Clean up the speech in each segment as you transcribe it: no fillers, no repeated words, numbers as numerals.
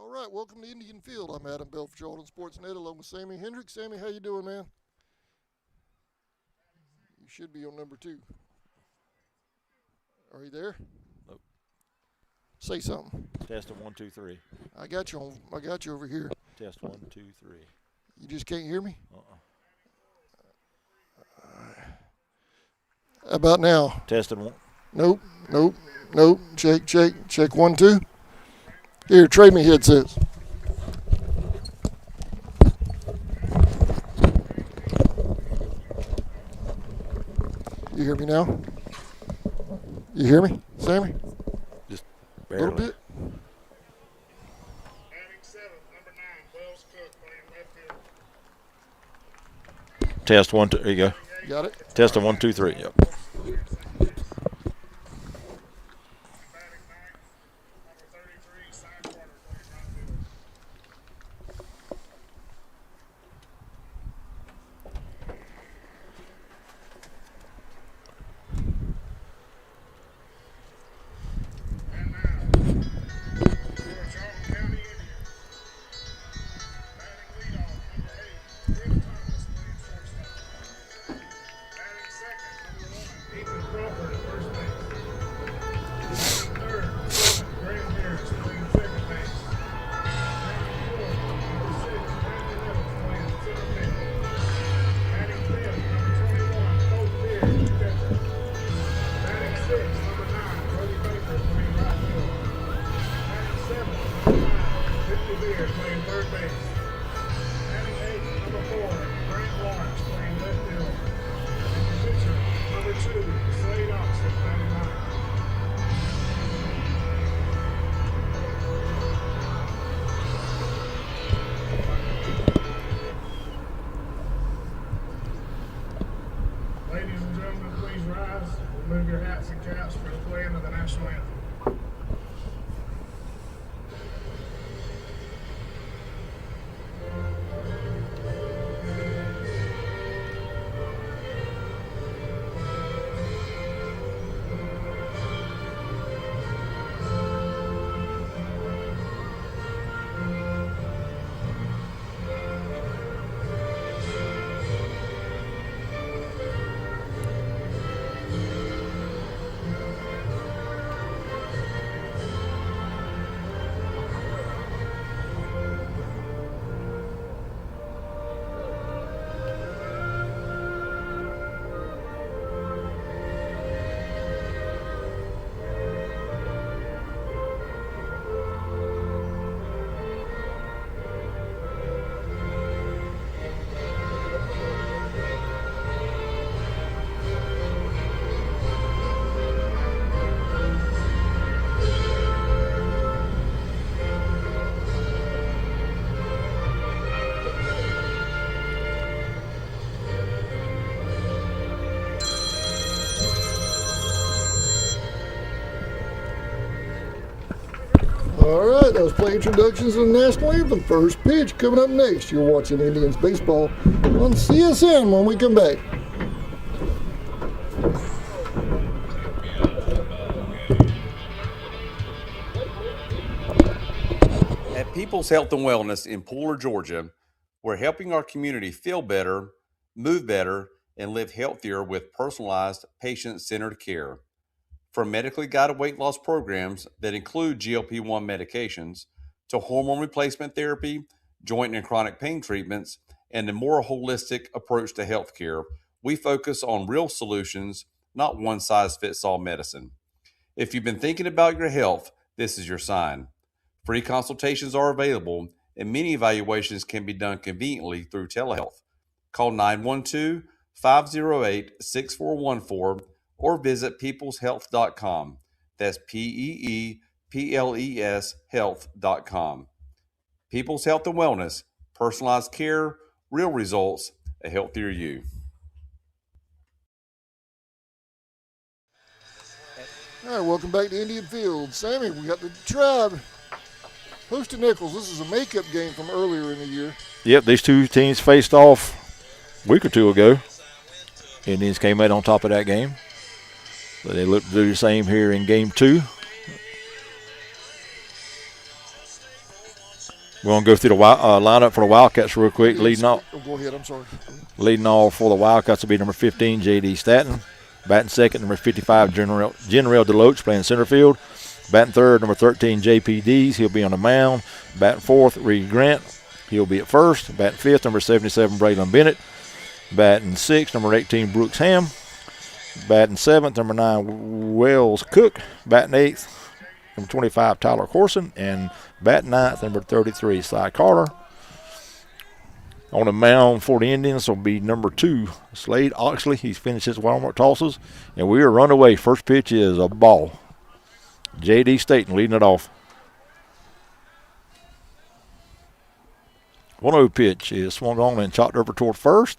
All right, welcome to Indian Field. I'm Adam Bell for Charlton Sportsnet along with Sammy Hendricks. Sammy, how you doing, man? You should be on number 2. Are you there? Nope. Say something. Test of 1, 2, 3. I got you over here. Test 1, 2, 3. You just can't hear me? How about now? Testing 1. Nope. Check 1, 2. Here, trade me headsets. You hear me now? You hear me, Sammy? Just A barely. little bit. Test 1, 2. There you go. Got it? Test of 1, 2, 3. Yep. Ladies and gentlemen, please rise. Remove your hats and caps for the playing of the national anthem. All right, that was play introductions of the national anthem. First pitch coming up next. You're watching Indians baseball on CSN when we come back. At People's Health and Wellness in Pooler, Georgia, we're helping our community feel better, move better, and live healthier with personalized, patient-centered care. From medically guided weight loss programs that include GLP-1 medications to hormone replacement therapy, joint and chronic pain treatments, and a more holistic approach to healthcare, we focus on real solutions, not one-size-fits-all medicine. If you've been thinking about your health, this is your sign. Free consultations are available, and many evaluations can be done conveniently through telehealth. Call 912-508-6414 or visit peopleshealth.com. That's PEEPLES health.com. People's Health and Wellness, personalized care, real results, a healthier you. All right, welcome back to Indian Field. Sammy, we got the Tribe hosting Echols. This is a makeup game from earlier in the year. Yep, these two teams faced off a week or two ago. Indians came out on top of that game. But they look to do the same here in game 2. We're going to go through the lineup for the Wildcats real quick. Yes. Go ahead. I'm sorry. Leading off for the Wildcats will be number 15, J.D. Statton. Batting second, number 55, General Deloach, playing center field. Batting third, number 13, J.P. Dees. He'll be on the mound. Batting fourth, Reed Grant. He'll be at first. Batting fifth, number 77, Braylon Bennett. Batting sixth, number 18, Brooks Ham. Batting seventh, number 9, Wells Cook. Batting eighth, number 25, Tyler Corson. And batting ninth, number 33, Cy Carter. On the mound for the Indians will be number 2, Slade Oxley. He's finished his warm-up tosses. And we are run away. First pitch is a ball. J.D. Staten leading it off. 1-0 pitch is swung on and chopped over toward first.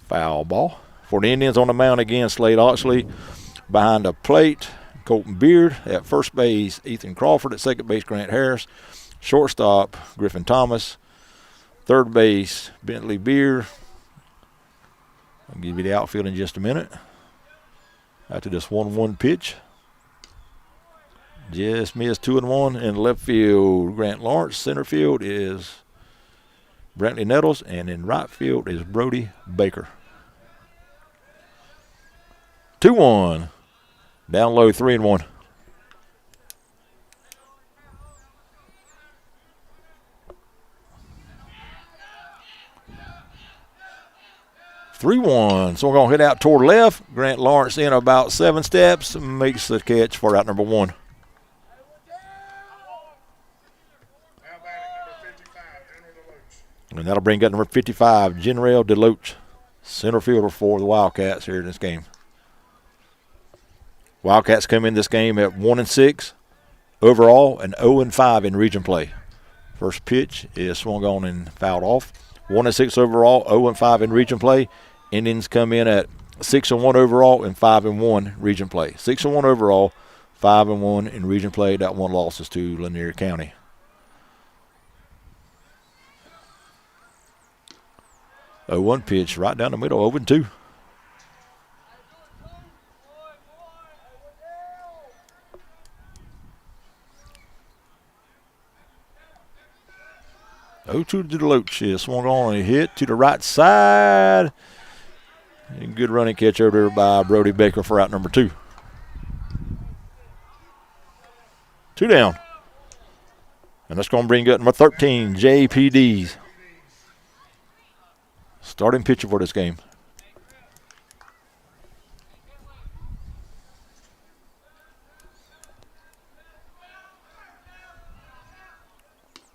Foul ball. For the Indians on the mound again, Slade Oxley. Behind the plate, Colton Beard. At first base, Ethan Crawford. At second base, Grant Harris. Shortstop, Griffin Thomas. Third base, Bentley Beer. I'll give you the outfield in just a minute. After this 1-1 pitch. Just missed 2-1. In left field, Grant Lawrence. Center field is Brantley Nettles. And in right field is Brody Baker. 2-1. Down low, 3-1. 3-1. So we're going to hit out toward left. Grant Lawrence in about 7 steps. Makes the catch for out number 1. Now batting number 55, General Deloach. And that'll bring up number 55, General Deloach, center fielder for the Wildcats here in this game. Wildcats come in this game at 1-6 overall and 0-5 in region play. First pitch is swung on and fouled off. 1-6 overall, 0-5 in region play. Indians come in at 6-1 overall and 5-1 region play. 6-1 overall, 5-1 in region play. That one loss is to Lanier County. A 1 pitch right down the middle, 0-2. To Deloach is swung on and hit to the right side. And good running catch over there by Brody Baker for out number 2. 2 down. And that's going to bring up number 13, JPDs. Starting pitcher for this game.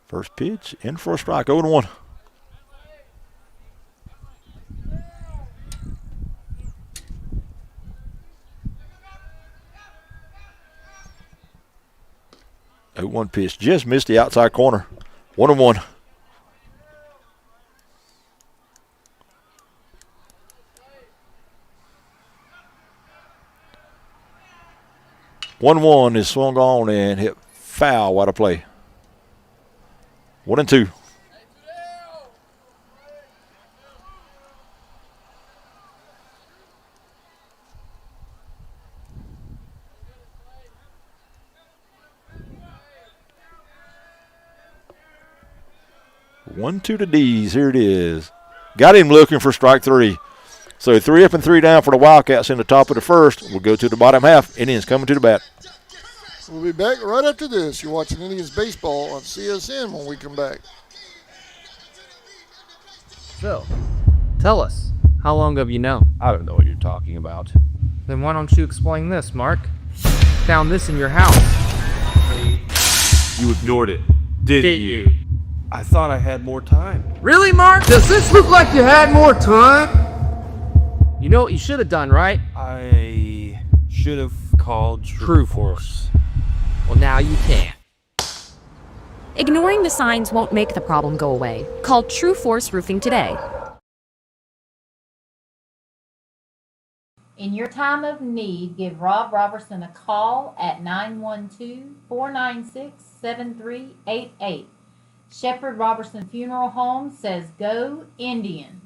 First pitch, in for a strike, 0-1. Oh, 1 pitch, just missed the outside corner. 1-1. One is swung on and hit foul. What a play. 1-2. One, 2 to D's. Here it is. Got him looking for strike 3. So 3 up and 3 down for the Wildcats in the top of the first. We'll go to the bottom half. Indians coming to the bat. We'll be back right after this. You're watching Indians baseball on CSN when we come back. So, tell us, how long have you known? I don't know what you're talking about. Then why don't you explain this, Mark? Found this in your house. You ignored it, didn't you? I thought I had more time. Really, Mark? Does this look like you had more time? You know what you should have done, right? I should have called True Force. Well, now you can. Ignoring the signs won't make the problem go away. Call True Force Roofing today. In your time of need, give Rob Robertson a call at 912-496-7388. Shepherd Robertson Funeral Home says go Indians.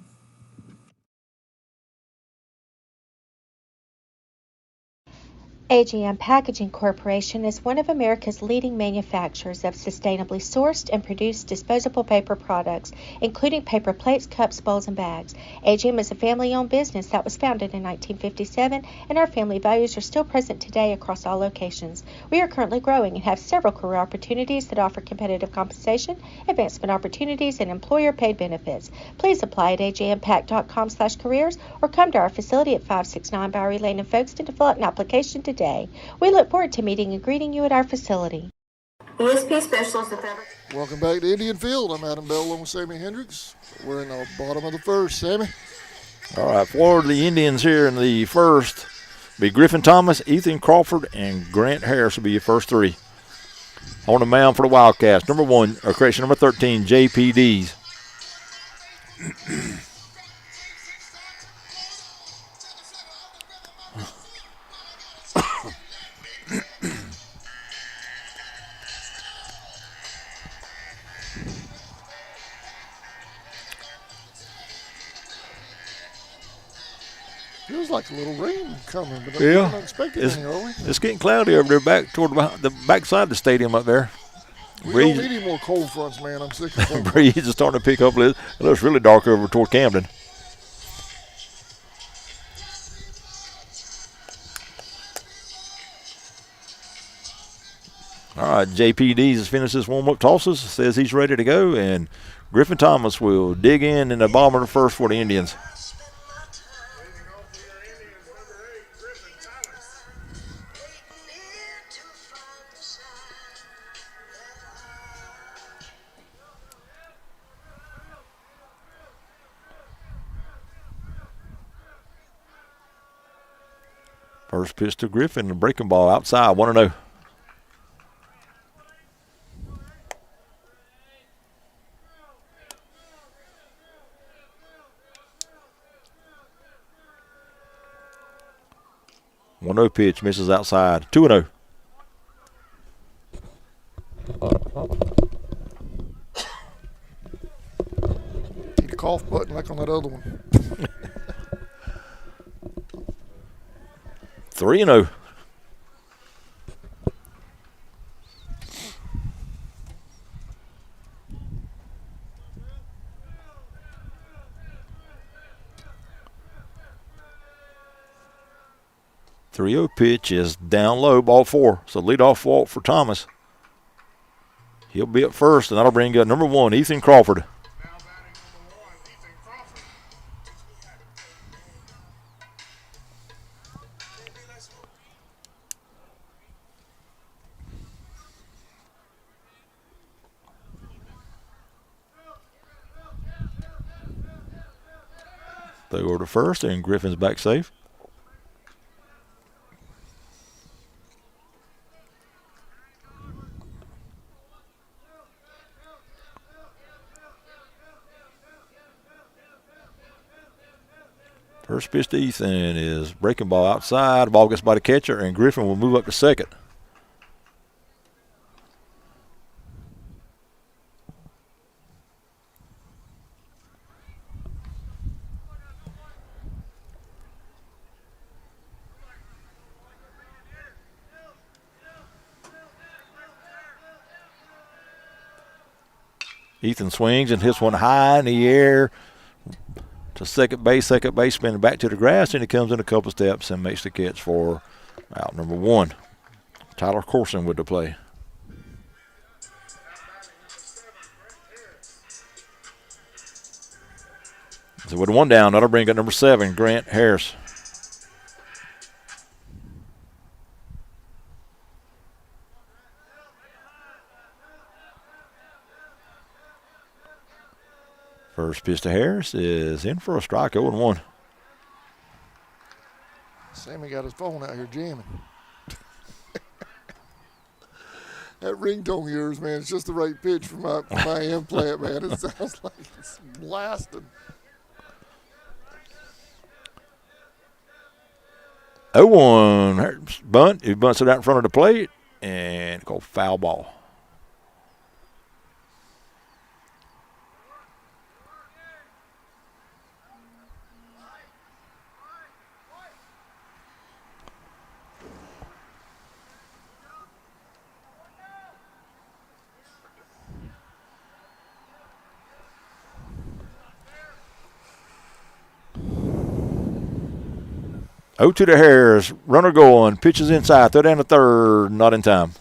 AGM Packaging Corporation is one of America's leading manufacturers of sustainably sourced and produced disposable paper products, including paper plates, cups, bowls, and bags. AGM is a family-owned business that was founded in 1957, and our family values are still present today across all locations. We are currently growing and have several career opportunities that offer competitive compensation, advancement opportunities, and employer-paid benefits. Please apply at agmpack.com/careers or come to our facility at 569 Bowery Lane in Folkestone to fill out an application today. We look forward to meeting and greeting you at our facility. ESP Specialist of Fabric. Welcome back to Indian Field. I'm Adam Bell along with Sammy Hendricks. We're in the bottom of the first, Sammy. All right, for the Indians here in the first be Griffin Thomas, Ethan Crawford, and Grant Harris will be your first three. On the mound for the Wildcats, number 13, JPDs. Feels like a little rain coming, but Yeah. I'm not expecting any, are we? It's getting cloudy over there back toward the backside of the stadium up there. We Breeze, don't need any more cold fronts, man. I'm sick of cold breeze is starting to pick up. It looks really dark over toward Camden. All right, JPD's has finished his warm-up tosses, says he's ready to go, and Griffin Thomas will dig in the bottom of the first for the Indians. First pitch to Griffin, the breaking ball outside, 1-0. One-0 pitch misses outside. 2-0. Need a cough button like on that other one. 3-0. Three-0 pitch is down low, ball 4. So leadoff walk for Thomas. He'll be up first, and that'll bring up number 1, Ethan Crawford. They go to first, and Griffin's back safe. First pitch to Ethan is breaking ball outside. Ball gets by the catcher, and Griffin will move up to second. Ethan swings and hits one high in the air to second baseman back to the grass, and he comes in a couple steps and makes the catch for out number 1. Tyler Corson with the play. So with 1 down, that'll bring up number 7, Grant Harris. First pitch to Harris is in for a strike, 0-1. Sammy got his phone out here jamming. That ringtone of yours, man, it's just the right pitch for my implant, man. It sounds like it's blasting. 0-1 bunt. He bunts it out in front of the plate and called foul ball. 0-2 to Harris. Runner going. Pitches inside. Throw down to third. Not in time.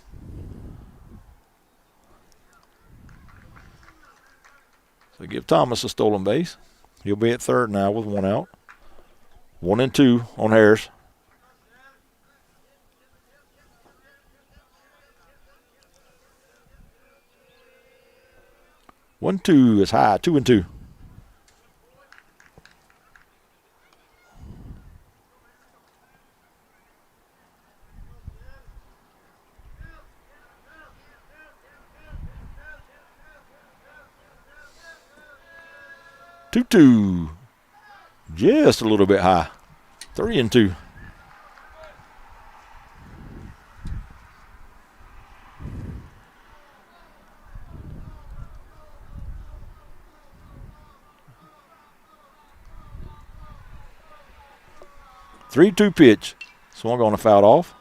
So give Thomas a stolen base. He'll be at third now with 1 out. 1-2 on Harris. One, 2 is high. 2-2. Two, just a little bit high. 3-2. Three-two pitch. Swung on a foul off.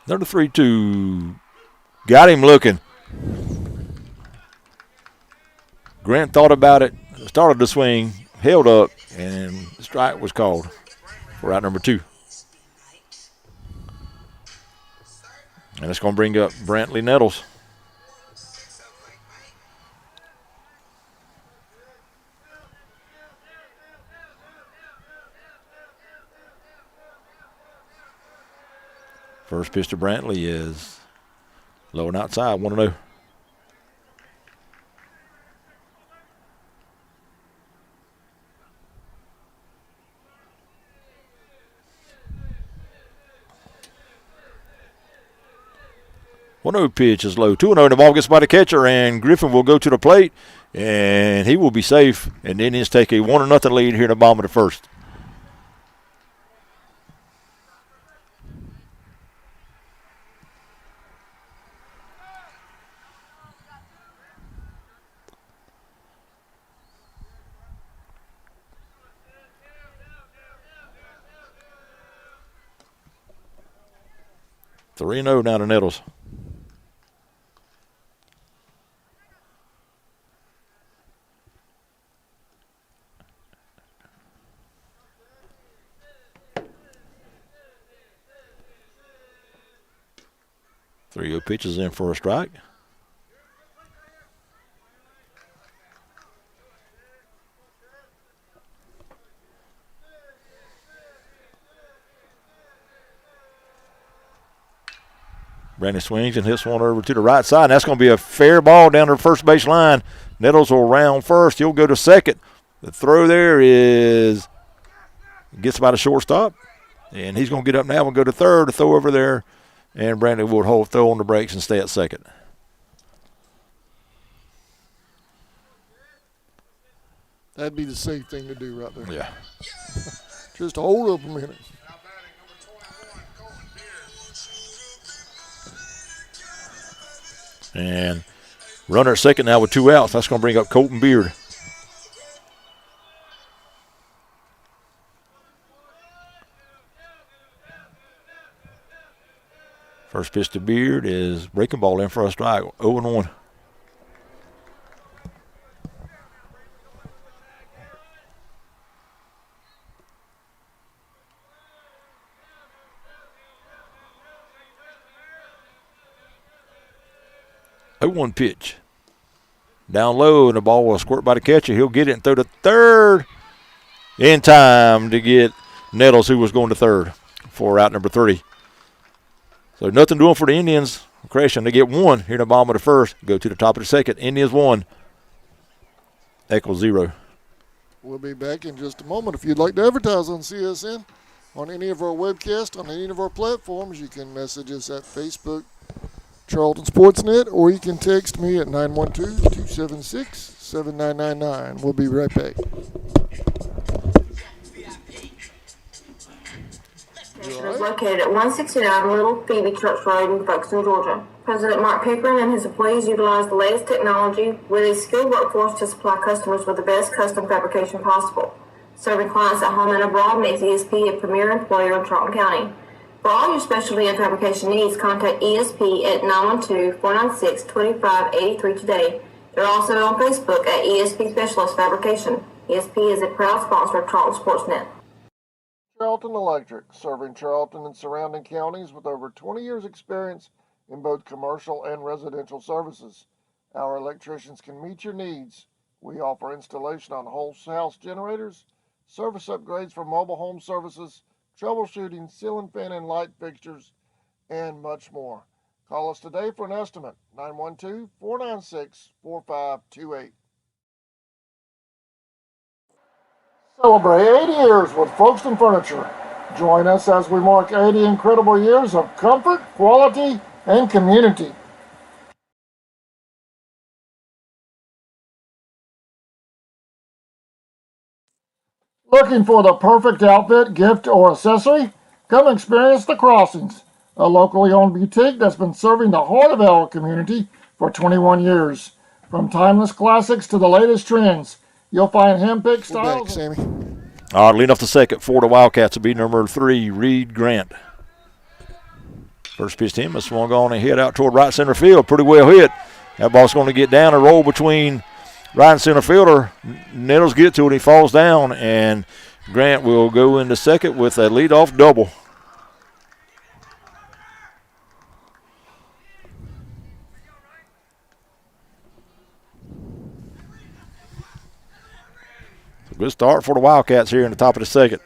Another 3-2. Got him looking. Grant thought about it, started to swing, held up, and the strike was called for out number 2. And it's going to bring up Brantley Nettles. First pitch to Brantley is low and outside, 1-0. Pitch is low. 2-0. The ball gets by the catcher, and Griffin will go to the plate, and he will be safe. And the Indians take a 1-0 lead here in the bottom of the first. Three and 0 now to Nettles. Three pitches in for a strike. Brandon swings and hits one over to the right side. And that's going to be a fair ball down to the first base line. Nettles will round first. He'll go to second. The throw there gets by the shortstop. And he's going to get up now and go to third. The throw over there. And Brandon would hold throw on the brakes and stay at second. That'd be the safe thing to do right there. Yeah. Just hold up a minute. And runner at second now with 2 outs. That's going to bring up Colton Beard. First pitch to Beard is breaking ball in for a strike. 0-1. One pitch. Down low, and the ball will squirt by the catcher. He'll get it and throw to third in time to get Nettles, who was going to third for out number 3. So nothing doing for the Indians. Crashing. They get 1 here in the bottom of the first. Go to the top of the second. Indians 1. Echols 0. We'll be back in just a moment. If you'd like to advertise on CSN, on any of our webcasts, on any of our platforms, you can message us at Facebook, Charlton Sportsnet, or you can text me at 912-276-7999. We'll be right back. National located at 169 Little Phoebe Church Road in Folkestone, Georgia. President Mark Pickering and his employees utilize the latest technology with a skilled workforce to supply customers with the best custom fabrication possible. Serving clients at home and abroad makes ESP a premier employer in Charlton County. For all your specialty and fabrication needs, contact ESP at 912-496-2583 today. They're also on Facebook at ESP Specialist Fabrication. ESP is a proud sponsor of Charlton Sportsnet. Charlton Electric, serving Charlton and surrounding counties with over 20 years' experience in both commercial and residential services. Our electricians can meet your needs. We offer installation on whole house generators, service upgrades for mobile home services, troubleshooting, ceiling fan and light fixtures, and much more. Call us today for an estimate, 912-496-4528. Celebrate 80 years with Folkestone Furniture. Join us as we mark 80 incredible years of comfort, quality, and community. Looking for the perfect outfit, gift, or accessory? Come experience The Crossings, a locally owned boutique that's been serving the heart of our community for 21 years. From timeless classics to the latest trends, you'll find hand-picked styles. Back, Sammy. All right, leading off the second for the Wildcats will be number 3, Reed Grant. First pitch to him, a swung on and hit out toward right center field. Pretty well hit. That ball's going to get down and roll between right and center fielder. Nettles get to it. He falls down, and Grant will go into second with a leadoff double. Good start for the Wildcats here in the top of the second.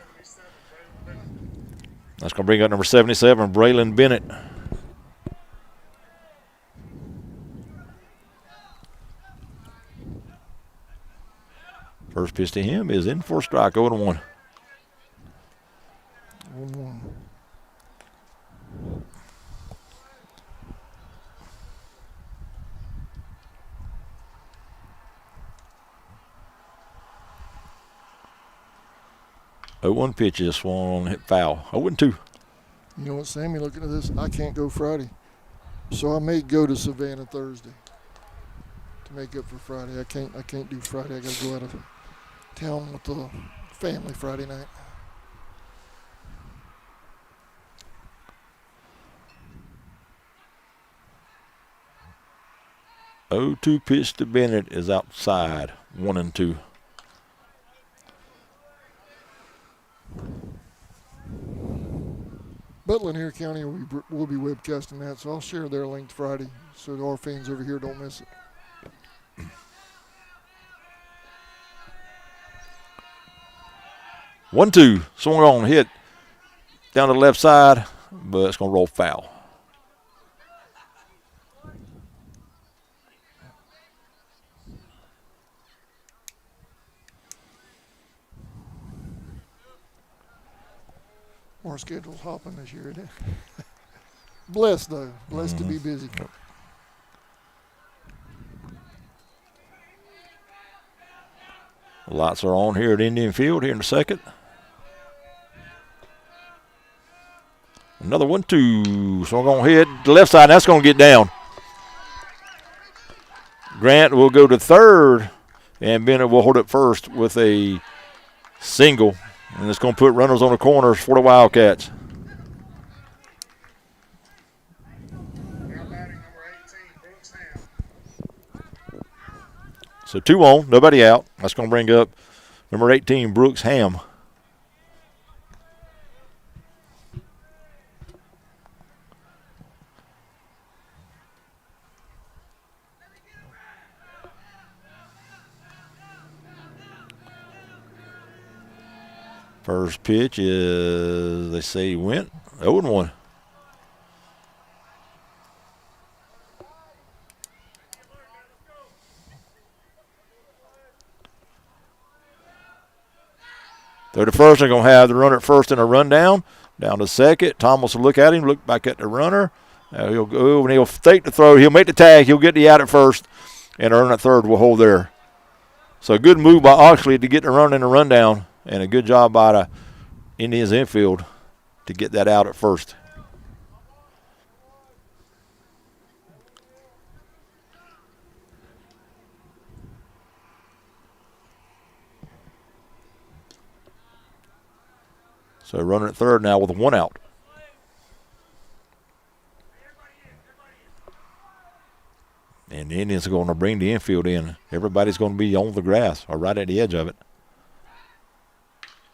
That's going to bring up number 77, Braylon Bennett. First pitch to him is in for a strike, 0-1. 1-1. One pitch is swung on, hit foul. 0-2. You know what, Sammy, looking at this, I can't go Friday. So I may go to Savannah Thursday to make up for Friday. I can't do Friday. I got to go out of town with the family Friday night. Oh, 2 pitch to Bennett is outside. 1-2. Butler and Hare County will be webcasting that, so I'll share their link Friday so our fans over here don't miss it. One, two, swung on, hit down to the left side, but it's going to roll foul. Our schedule's hopping this year, isn't it? Blessed, though. Blessed to be busy. Lights are on here at Indian Field here in a second. Another 1-2. So I'm going to hit the left side, and that's going to get down. Grant will go to third, and Bennett will hold it first with a single. And it's going to put runners on the corners for the Wildcats. So 2 on, nobody out. That's going to bring up number 18, Brooks Ham. First pitch is, they say, went 0-1. They're the first. They're going to have the runner at first and a run down to second. Thomas will look at him, look back at the runner. He'll go and he'll take the throw. He'll make the tag. He'll get the out at first, and the runner at third will hold there. So a good move by Oxley to get the run and the run down, and a good job by the Indians infield to get that out at first. So running at third now with 1 out. And the Indians are going to bring the infield in. Everybody's going to be on the grass or right at the edge of it.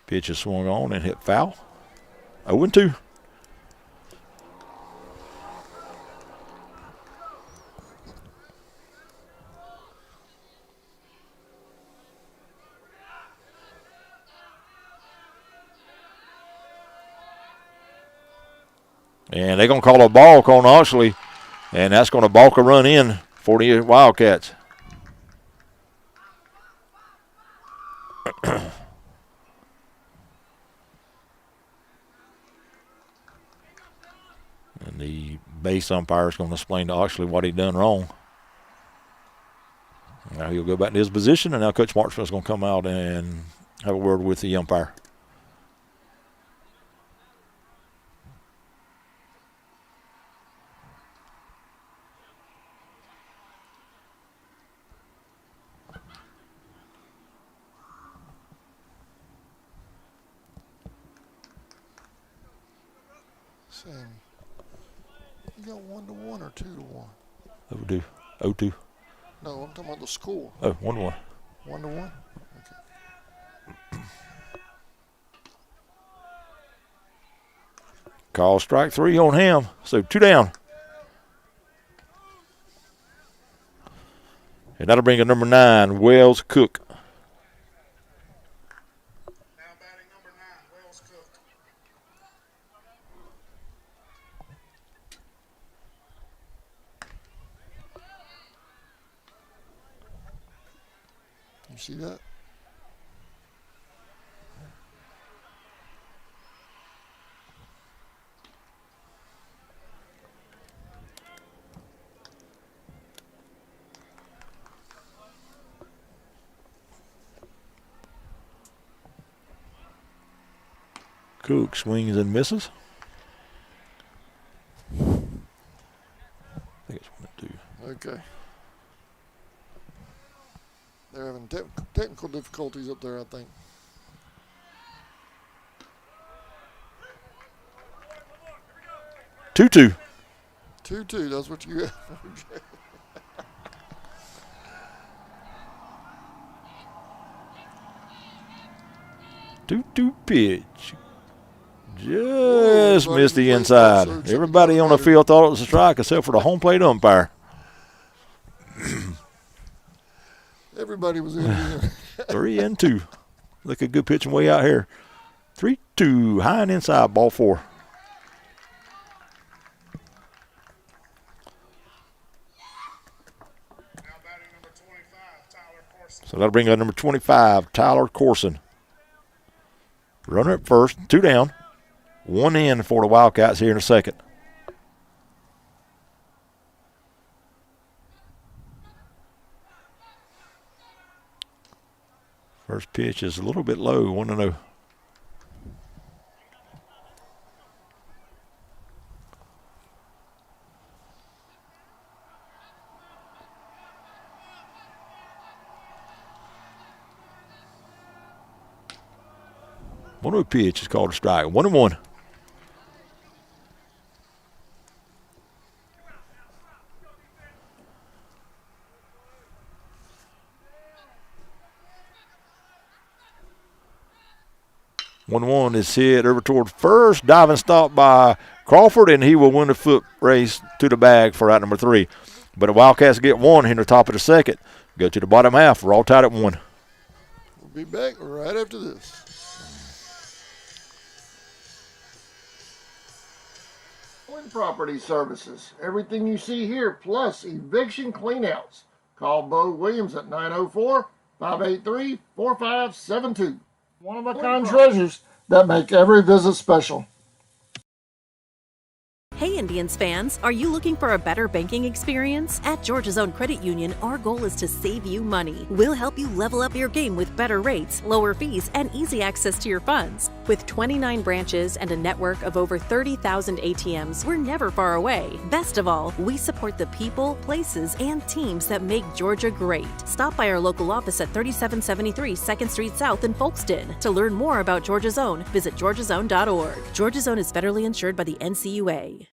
Pitch is swung on and hit foul. 0-2. And they're going to call a balk on Oxley, and that's going to balk a run in for the Wildcats. And the base umpire is going to explain to Oxley what he done wrong. Now he'll go back to his position, and now Coach Marshall is going to come out and have a word with the umpire. You got 1-1 or 2-1? 0-2. 0-2. No, I'm talking about the score. Oh, 1-1. 1-1? Okay. Call strike 3 on him. So 2 down. And that'll bring a number 9, Wells Cook. You see that? Cook swings and misses. I think it's 1-2. Okay. They're having technical difficulties up there, I think. Two. 2-2, that's what you have. Okay. 2-2 pitch. Just missed the inside. Everybody on the field thought it was a strike except for the home plate umpire. Everybody was in. 3-2. Look at good pitching way out here. 3-2. High and inside, ball 4. So that'll bring up number 25, Tyler Corson. Runner at first, 2 down. 1 in for the Wildcats here in a second. First pitch is a little bit low, 1-0. One pitch is called a strike. 1-1. One is hit over toward first. Diving stop by Crawford, and he will win the foot race to the bag for out number 3. But the Wildcats get 1 here in the top of the second. Go to the bottom half. We're all tied at 1. We'll be back right after this. Property Services. Everything you see here, plus eviction cleanouts. Call Bo Williams at 904-583-4572. One-of-a-kind treasures that make every visit special. Hey Indians fans, are you looking for a better banking experience? At Georgia's Own Credit Union, our goal is to save you money. We'll help you level up your game with better rates, lower fees, and easy access to your funds. With 29 branches and a network of over 30,000 ATMs, we're never far away. Best of all, we support the people, places, and teams that make Georgia great. Stop by our local office at 3773 2nd Street South in Folkston. To learn more about Georgia's Own, visit georgiasown.org. Georgia's Own is federally insured by the NCUA.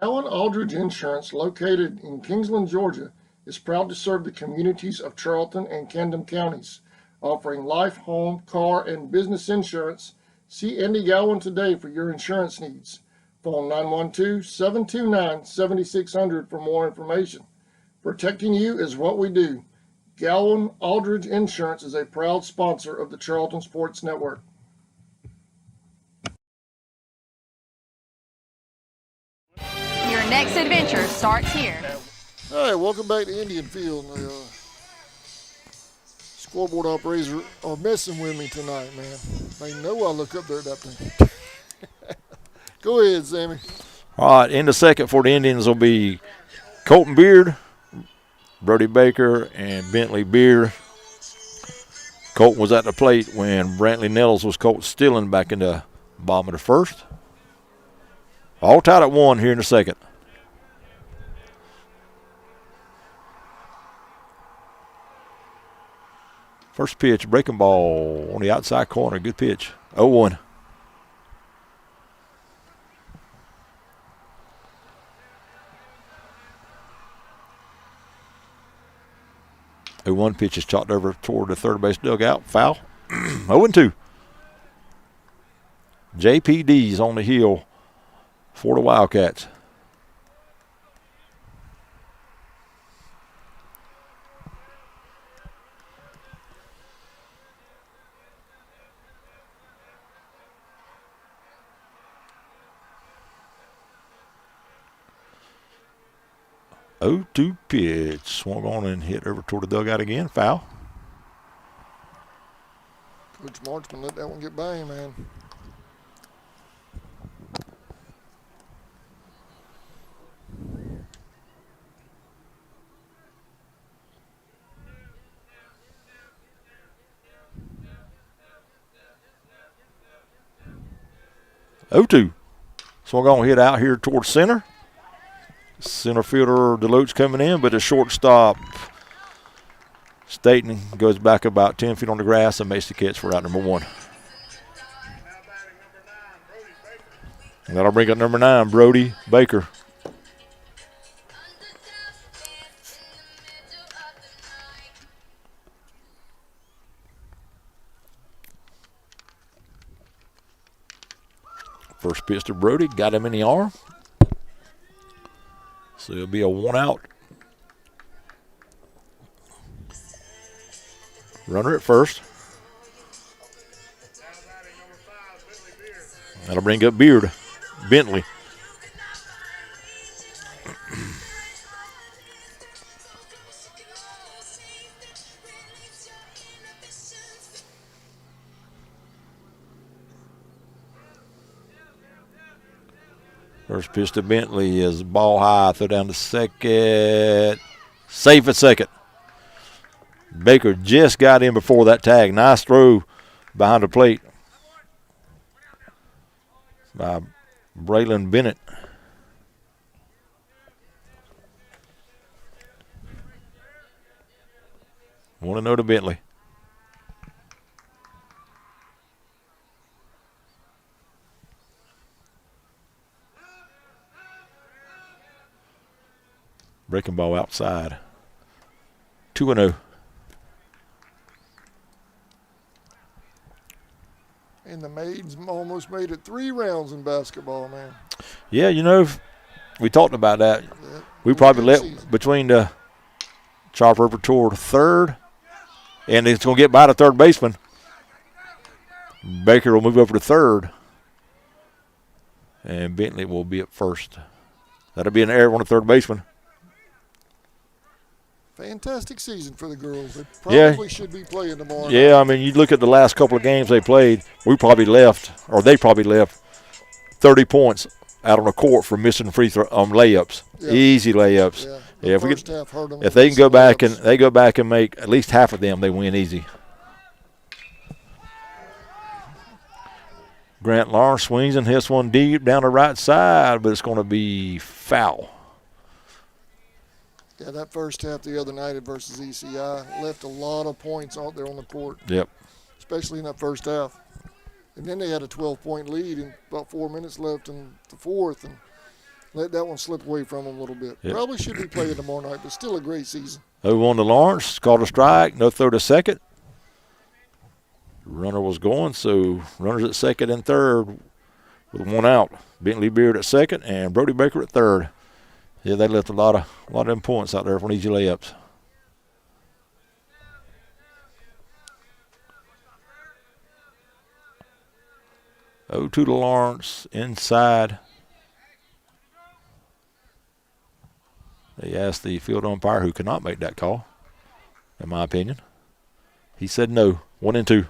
Gowan Aldridge Insurance, located in Kingsland, Georgia, is proud to serve the communities of Charlton and Camden counties, offering life, home, car, and business insurance. See Andy Gowan today for your insurance needs. Phone 912-729-7600 for more information. Protecting you is what we do. Gowan Aldridge Insurance is a proud sponsor of the Charlton Sports Network. Your next adventure starts here. All right, welcome back to Indian Field. The scoreboard operators are messing with me tonight, man. They know I look up there at that thing. Go ahead, Sammy. All right, in the second for the Indians will be Colton Beard, Brody Baker, and Bentley Beard. Colton was at the plate when Brantley Nettles was caught stealing back in the bottom of the first. All tied at 1 here in the second. First pitch, breaking ball on the outside corner. Good pitch. 0-1. 0-1 pitch is chopped over toward the third base dugout. Foul. 0-2. JPD's on the hill for the Wildcats. Oh, 2 pitch. Swung on and hit over toward the dugout again. Foul. Coach Marchman let that one get by him, man. Oh, 2. Swung on, hit out here towards center. Center fielder Deloach coming in, but the shortstop Staten goes back about 10 feet on the grass and makes the catch for out number 1. And that'll bring up number 9, Brody Baker. First pitch to Brody, got him in the arm. So it'll be a 1 out. Runner at first. That'll bring up Beard. Bentley. First pitch to Bentley is ball high. Throw down to second. Safe at second. Baker just got in before that tag. Nice throw behind the plate by Braylon Bennett. Want to know to Bentley. Breaking ball outside. 2-0. And the Maids almost made it 3 rounds in basketball, man. Yeah, you know, we talked about that. Yeah, we probably let between the chopper over toward third, and it's going to get by the third baseman. Baker will move over to third, and Bentley will be at first. That'll be an error on the third baseman. Fantastic season for the girls. They probably should be playing tomorrow night. Yeah, I mean, you look at the last couple of games they played, they probably left 30 points out on the court for missing free throw layups. Yeah. Easy layups. Yeah. Yeah, if we First get, half hurt them if they can go with back layups. and make at least half of them, they win easy. Grant Lawrence swings and hits one deep down the right side, but it's going to be foul. Yeah, that first half the other night versus ECI left a lot of points out there on the court. Yep. Especially in that first half. And then they had a 12-point lead and about 4 minutes left in the fourth and let that one slip away from them a little bit. Yep. Probably should be playing tomorrow night, but still a great season. 0-1 to Lawrence, called a strike, no throw to second. Runner was going, so runners at second and third with one out. Bentley Beard at second and Brody Baker at third. Yeah, they left a lot of them points out there for easy layups. Oh, 2 to Lawrence inside. They asked the field umpire, who cannot make that call, in my opinion. He said no. 1 and 2.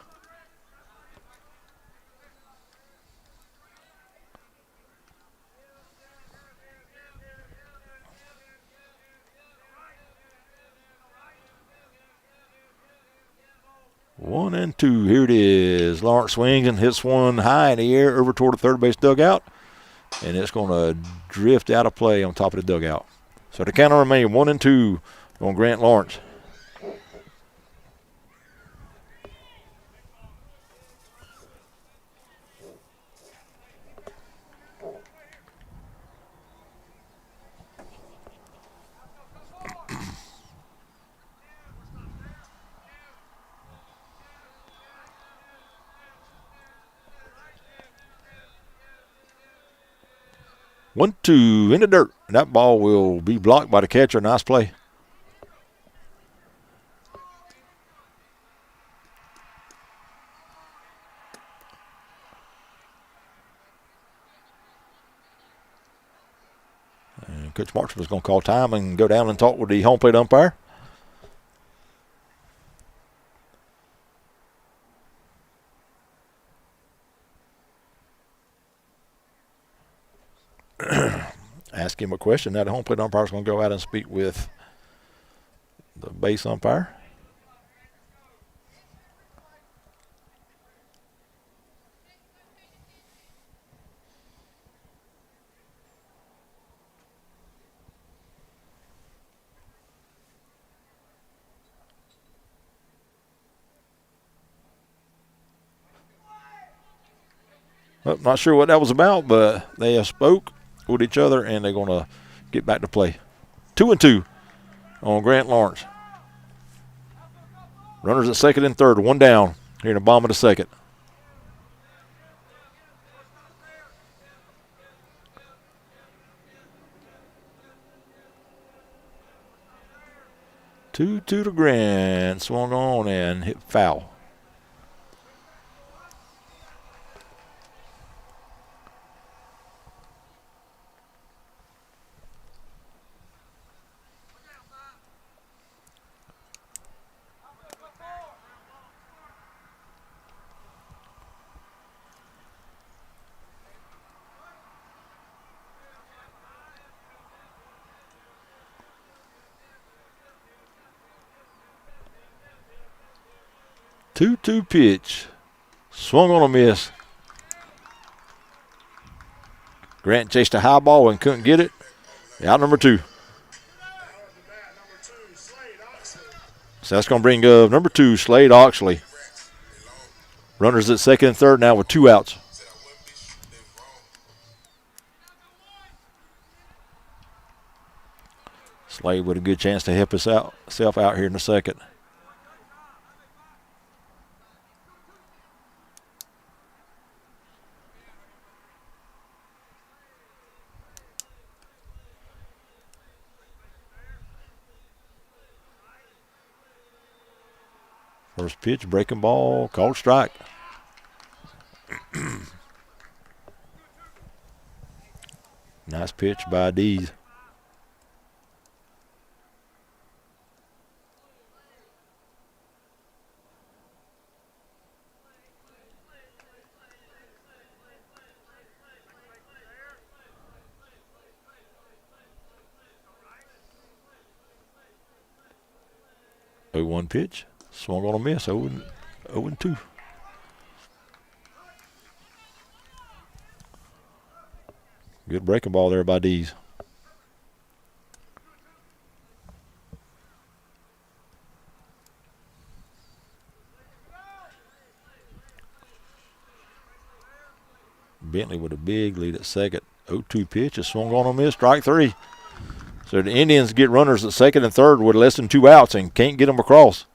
One and two. Here it is. Lawrence swings and hits one high in the air over toward the third base dugout. And it's going to drift out of play on top of the dugout. So the count will remain 1 and 2 on Grant Lawrence. One, two, in the dirt. That ball will be blocked by the catcher. Nice play. And Coach Marshall is going to call time and go down and talk with the home plate umpire. Ask him a question. Now the home plate umpire is going to go out and speak with the base umpire. Well, not sure what that was about, but they have spoke with each other, and they're going to get back to play. 2 and 2 on Grant Lawrence. Runners at second and third, one down here in the bottom of the second. Two to Grant, swung on and hit foul. Two pitch. Swung on a miss. Grant chased a high ball and couldn't get it. Out number 2. So that's going to bring number 2, Slade Oxley. Runners at second and third now with 2 outs. Slade with a good chance to help himself out here in the second. First pitch, breaking ball, called strike. Nice pitch by Dees. 0-1 pitch. Swung on a miss. 0-2. Good breaking ball there by Dees. Bentley with a big lead at second. 0-2 pitch is swung on a miss. Strike 3. So the Indians get runners at second and third with less than 2 outs and can't get them across.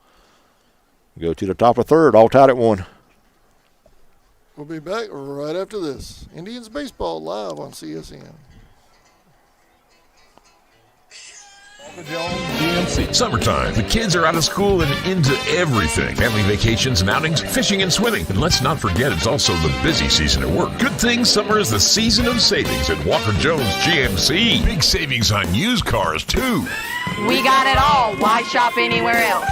Go to the top of third, all tied at 1. We'll be back right after this. Indians baseball live on CSN. GMC. Summertime. The kids are out of school and into everything. Family vacations and outings, fishing and swimming. And let's not forget it's also the busy season at work. Good thing summer is the season of savings at Walker Jones GMC. Big savings on used cars, too. We got it all. Why shop anywhere else?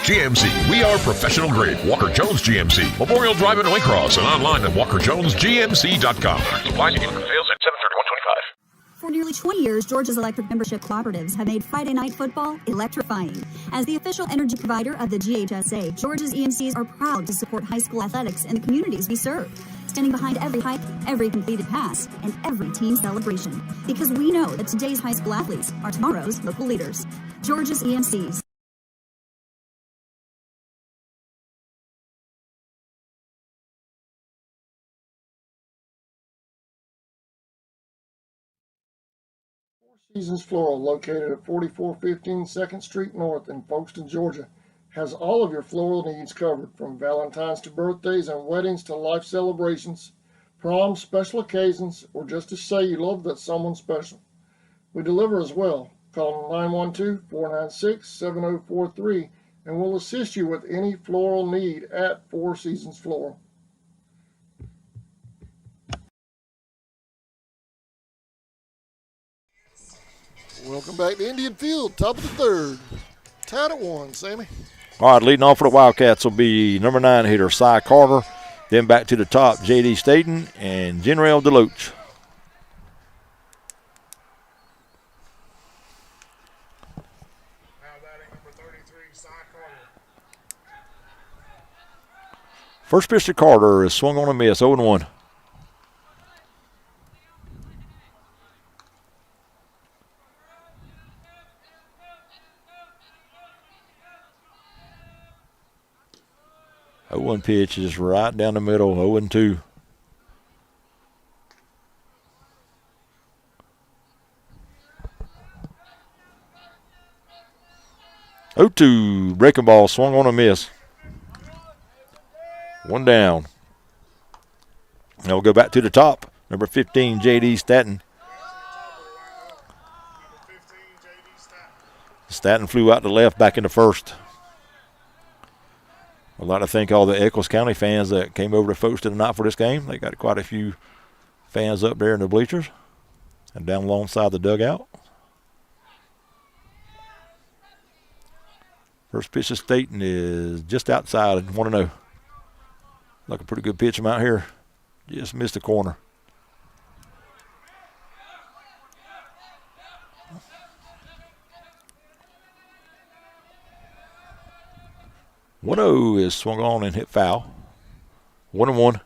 GMC. We are professional grade. Walker Jones GMC. Memorial Drive in Waycross and online at walkerjonesgmc.com. Supply to sales at 7/30/125. For nearly 20 years, Georgia's electric membership cooperatives have made Friday night football electrifying. As the official energy provider of the GHSA, Georgia's EMCs are proud to support high school athletics in the communities we serve, standing behind every hike, every completed pass, and every team celebration. Because we know that today's high school athletes are tomorrow's local leaders. Georgia's EMCs. Seasons Floral, located at 4415 2nd Street North in Folkestone, Georgia, has all of your floral needs covered, from Valentine's to birthdays and weddings to life celebrations, proms, special occasions, or just to say you love that someone special. We deliver as well. Call 912-496-7043 and we'll assist you with any floral need at Four Seasons Floral. Welcome back to Indian Field, top of the third. Tied at 1, Sammy. All right, leading off for the Wildcats will be number 9 hitter, Cy Carter. Then back to the top, J.D. Staten and General Deloach. Now batting number 33, Cy Carter. First pitch to Carter is swung on a miss, 0-1. One pitch is right down the middle, 0-2. Breaking ball, swung on a miss. 1 down. Now we'll go back to the top. Number 15, J.D. Staten. Staten flew out to left back in the first. I'd like to thank all the Echols County fans that came over to Folkestone tonight for this game. They got quite a few fans up there in the bleachers and down alongside the dugout. First pitch to Staten is just outside, 1-0. Like a pretty good pitch from out here. Just missed the corner. One-0 is swung on and hit foul. 1-1.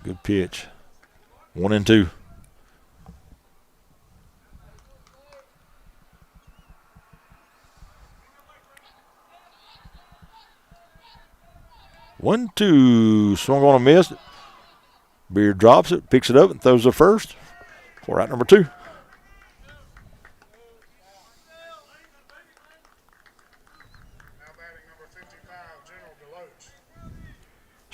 Good pitch. 1-2. One, two, swung on a miss. Beard drops it, picks it up, and throws it first for out number 2. Now batting number 55, General Deloach.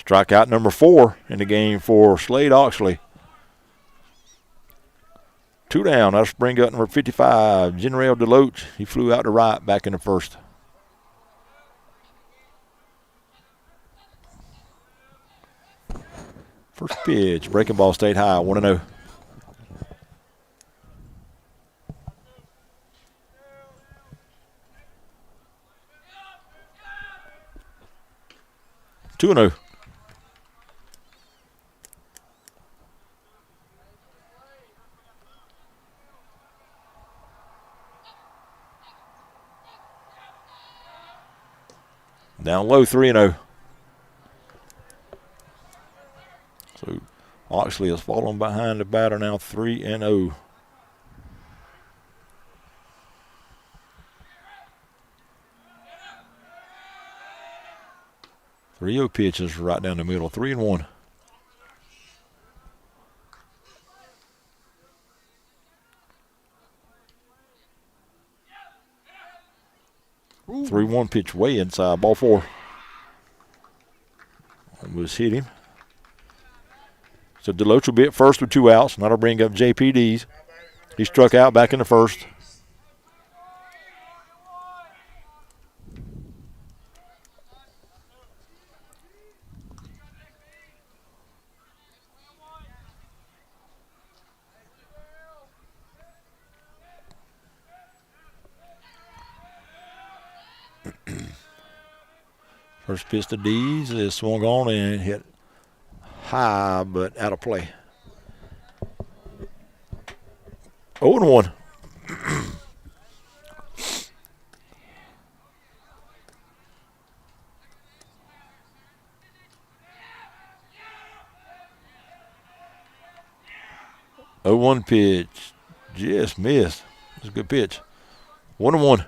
Strikeout number 4 in the game for Slade Oxley. 2 down. That'll bring up number 55, General Deloach. He flew out to right back in the first. First pitch, breaking ball stayed high, 1-0. 2-0. Down low, 3-0. So Oxley has fallen behind the batter now, 3-0. 3-0 pitch is right down the middle, 3-1. Ooh. 3-1 pitch way inside, ball 4. Almost hit him. So Deloach will be at first with 2 outs. That'll bring up JPD's. He struck out back in the first. First pitch to Dees is swung on and hit high, but out of play. 0-1. Oh, 1 pitch. Just missed. It's a good pitch. 1-1.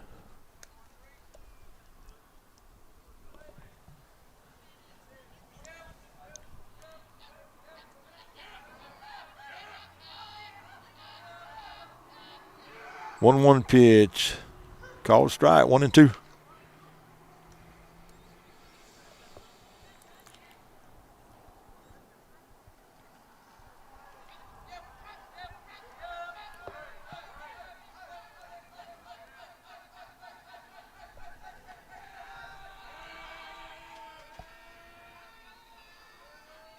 One pitch. Called strike, 1-2.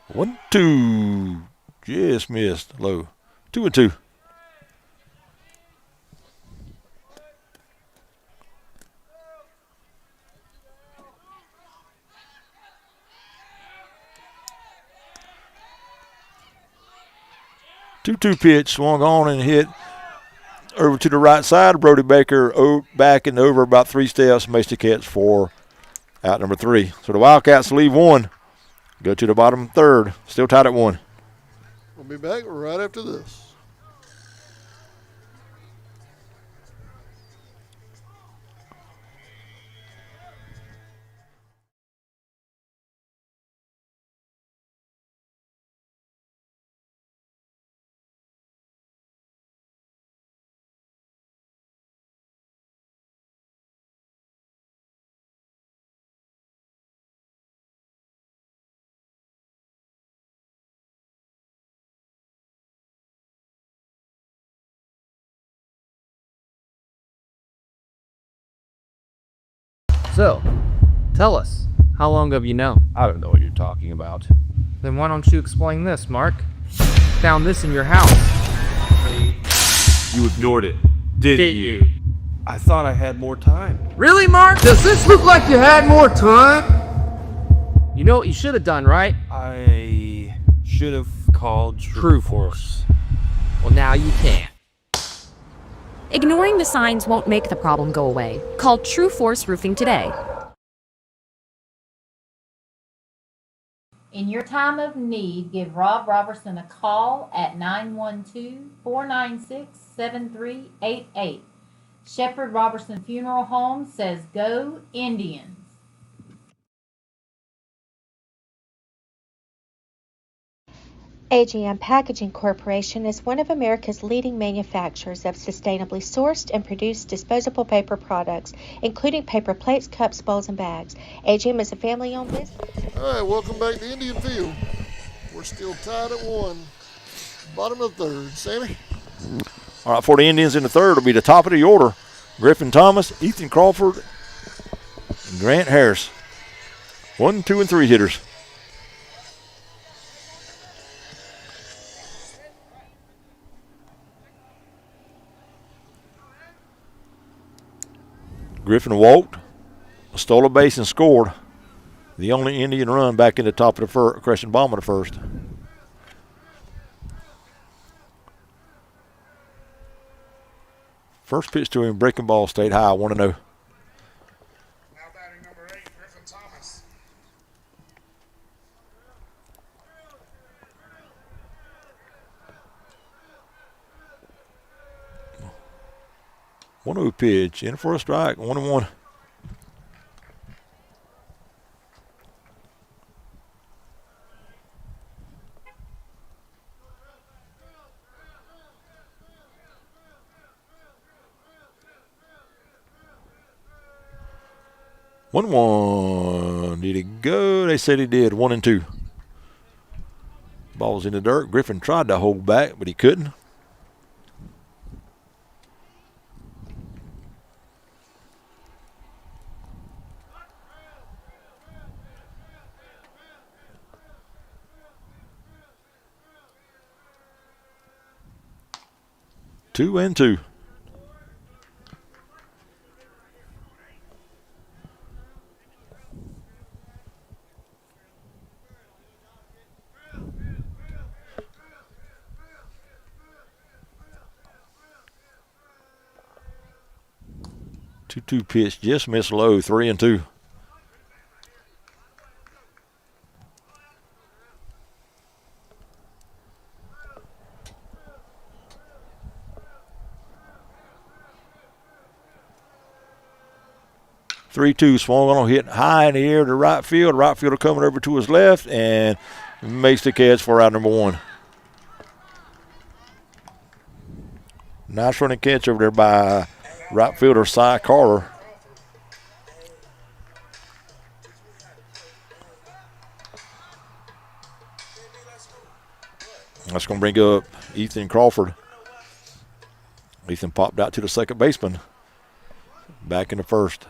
One, 2. Just missed low. 2-2. Two pitch swung on and hit over to the right side. Brody Baker back and over about 3 steps. Makes the catch for out number 3. So the Wildcats leave 1. Go to the bottom 3rd. Still tied at 1. We'll be back right after this. So, tell us, how long have you known? I don't know what you're talking about. Then why don't you explain this, Mark? Found this in your house. You ignored it, didn't you? I thought I had more time. Really, Mark? Does this look like you had more time? You know what you should have done, right? I should have called True Force. Well, now you can. Ignoring the signs won't make the problem go away. Call True Force Roofing today. In your time of need, give Rob Robertson a call at 912-496-7388. Shepherd Robertson Funeral Home says go Indians. AGM Packaging Corporation is one of America's leading manufacturers of sustainably sourced and produced disposable paper products, including paper plates, cups, bowls, and bags. AGM is a family-owned business. All right, welcome back to Indian Field. We're still tied at 1. Bottom of the 3rd. Sammy? All right, for the Indians in the 3rd will be the top of the order. Griffin Thomas, Ethan Crawford, and Grant Harris. 1, 2, and 3 hitters. Griffin walked, stole a base, and scored. The only Indian run back in the top of the Crescent bottom of the first. First pitch to him, breaking ball, stayed high, 1-0. Now batting number 8, Griffin Thomas. One-0 pitch, in for a strike, 1-1. One. Did he go? They said he did. 1-2. Ball's in the dirt. Griffin tried to hold back, but he couldn't. Two and two. Two pitch, just missed low, 3-2. Swung on, hit high in the air to right field. Right fielder coming over to his left and makes the catch for out number 1. Nice running catch over there by right fielder Cy Carter. That's going to bring up Ethan Crawford. Ethan popped out to the second baseman. Back in the first.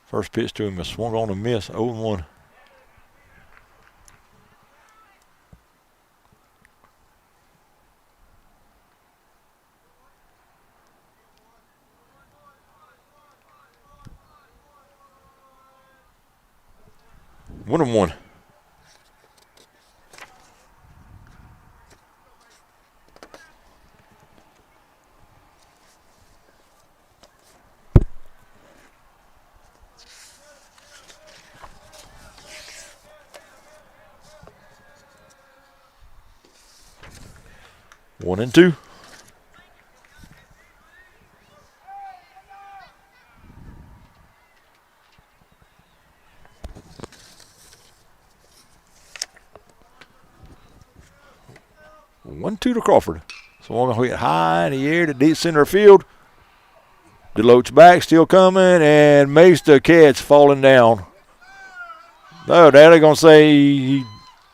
First pitch to him is swung on and miss, 0-1. One and one. One and two. One-two to Crawford. So we're going to hit high in the air to deep center field. Deloach back, still coming, and makes the catch, falling down. No, they're going to say he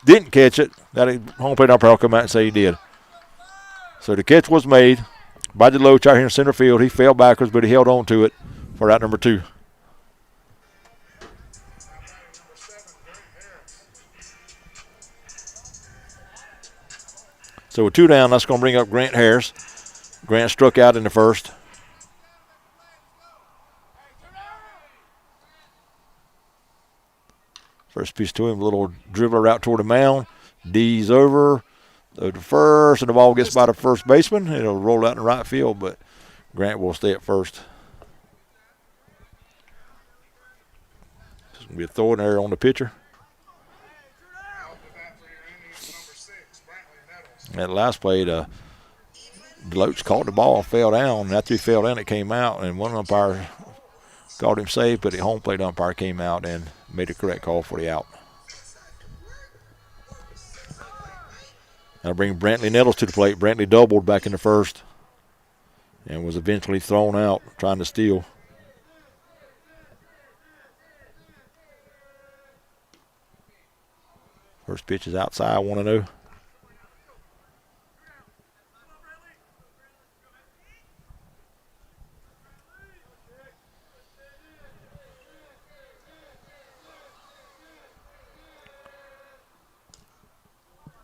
didn't catch it. That home plate umpire will come out and say he did. So the catch was made by Deloach out here in center field. He fell backwards, but he held on to it for out number 2. So with 2 down, that's going to bring up Grant Harris. Grant struck out in the first. First pitch to him, a little dribbler out toward the mound. D's over. Go to first, and the ball gets by the first baseman. It'll roll out in the right field, but Grant will stay at first. It's going to be a throw in there on the pitcher. That last play, Deloach caught the ball, fell down, and after he fell down, it came out, and one umpire called him safe, but the home plate umpire came out and made the correct call for the out. Now bring Brantley Nettles to the plate. Brantley doubled back in the first and was eventually thrown out trying to steal. First pitch is outside, 1-0.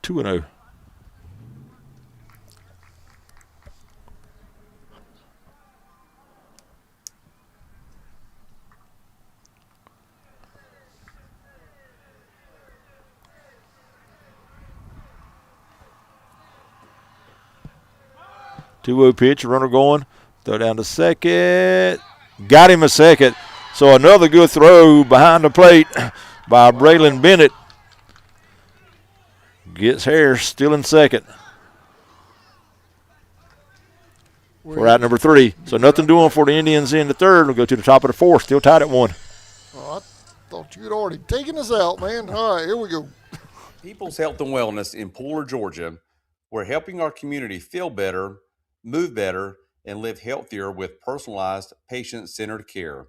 Two and 0. 2-0 pitch, runner going. Throw down to second. Got him a second. So another good throw behind the plate by Braylon Bennett. Gets Harris still in second. For out number 3. So nothing doing for the Indians in the third. We'll go to the top of the fourth. Still tied at 1. Oh, I thought you had already taken us out, man. All right, here we go. People's Health and Wellness in Pooler, Georgia. We're helping our community feel better, move better, and live healthier with personalized, patient-centered care.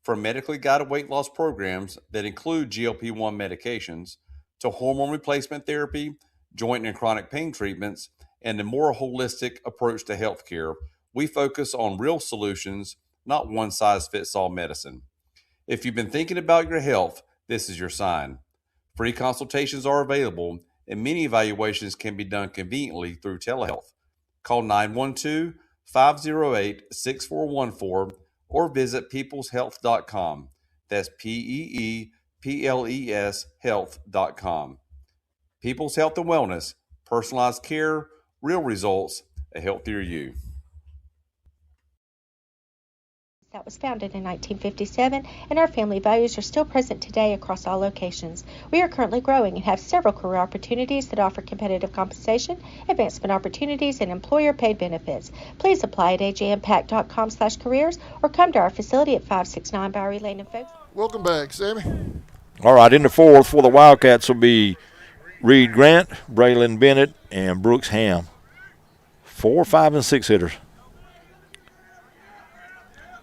From medically guided weight loss programs that include GLP-1 medications to hormone replacement therapy, joint and chronic pain treatments, and a more holistic approach to healthcare, we focus on real solutions, not one-size-fits-all medicine. If you've been thinking about your health, this is your sign. Free consultations are available, and many evaluations can be done conveniently through telehealth. Call 912-508-6414 or visit peopleshealth.com. That's PEEPLES health.com. People's Health and Wellness, personalized care, real results, a healthier you. That was founded in 1957, and our family values are still present today across all locations. We are currently growing and have several career opportunities that offer competitive compensation, advancement opportunities, and employer-paid benefits. Please apply at agimpact.com/careers or come to our facility at 569 Bowery Lane in Folks. Welcome back, Sammy. All right, in the fourth for the Wildcats will be Reed Grant, Braylon Bennett, and Brooks Ham. 4, 5, and 6 hitters.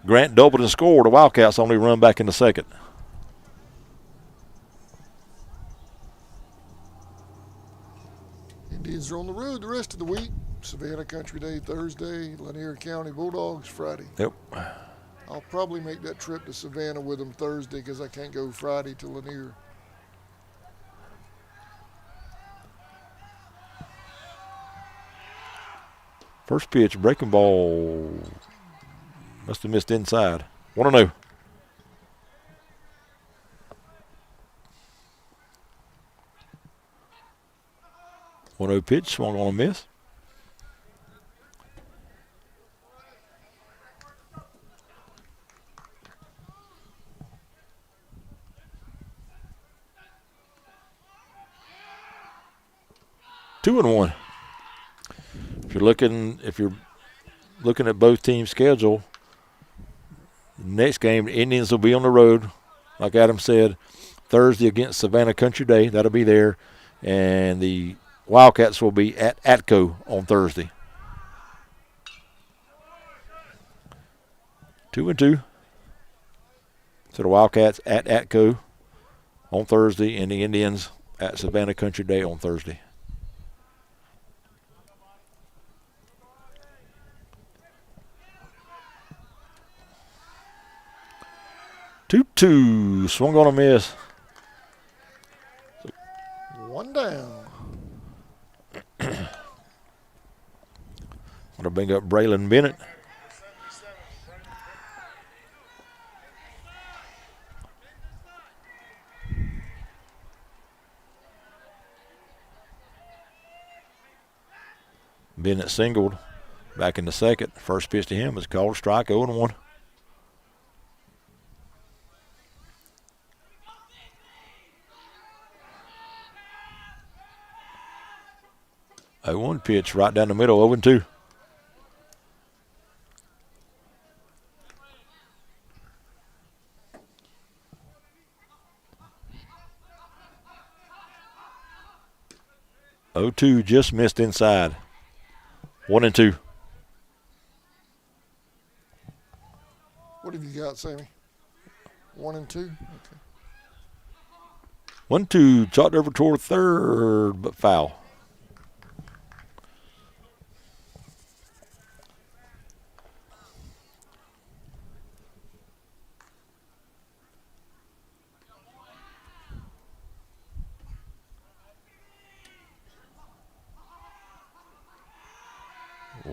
Grant doubled and scored. The Wildcats only run back in the second. Indians are on the road the rest of the week. Savannah Country Day Thursday, Lanier County Bulldogs Friday. Yep. I'll probably make that trip to Savannah with them Thursday because I can't go Friday to Lanier. First pitch, breaking ball. Must have missed inside. 1-0. Pitch, swung on a miss. Two and one. If you're looking at both teams' schedule, next game, the Indians will be on the road, like Adam said, Thursday against Savannah Country Day. That'll be there. And the Wildcats will be at Atco on Thursday. 2-2. So the Wildcats at Atco on Thursday and the Indians at Savannah Country Day on Thursday. Two, swung on a miss. One down. Want to bring up Braylon Bennett. Bennett singled back in the second. First pitch to him was called a strike, 0-1. 0-1 pitch right down the middle, 0-2. Just missed inside. 1-2. What have you got, Sammy? 1 and 2? Okay. 1-2, chopped over toward third, but foul.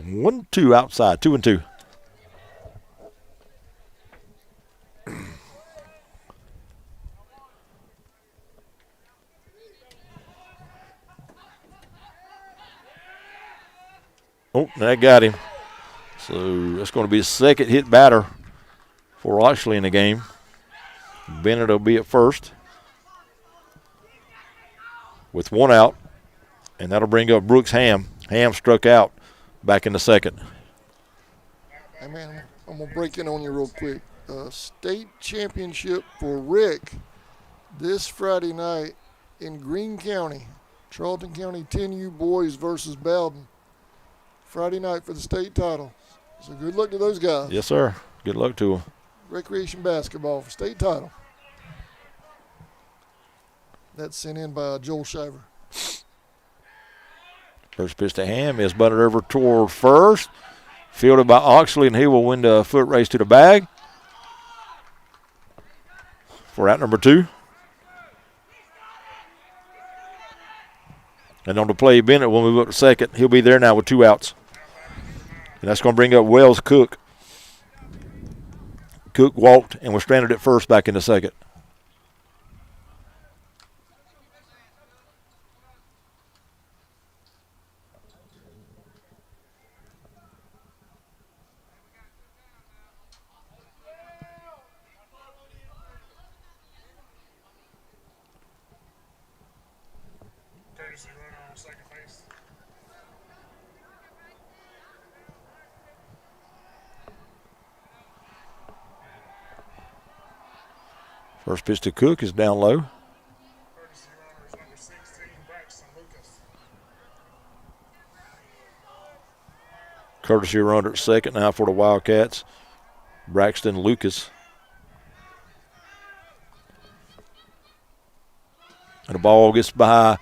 One, two outside, 2-2. Oh, that got him. So that's going to be his second hit batter for Oxley in the game. Bennett will be at first with one out, and that'll bring up Brooks Ham. Ham struck out back in the second. Hey, man, I'm going to break in on you real quick. State championship for Rick this Friday night in Greene County. Charlton County 10U boys versus Bowden. Friday night for the state title. So good luck to those guys. Yes, sir. Good luck to them. Recreation basketball for state title. That's sent in by Joel Shiver. First pitch to Ham is butted over toward first. Fielded by Oxley, and he will win the foot race to the bag for out number 2. And on the play, Bennett will move up to second. He'll be there now with 2 outs. And that's going to bring up Wells Cook. Cook walked and was stranded at first back in the second. Courtesy runner on second base. First pitch to Cook is down low. Courtesy runner is number 16, Braxton Lucas. Courtesy runner at second now for the Wildcats. Braxton Lucas. And the ball gets by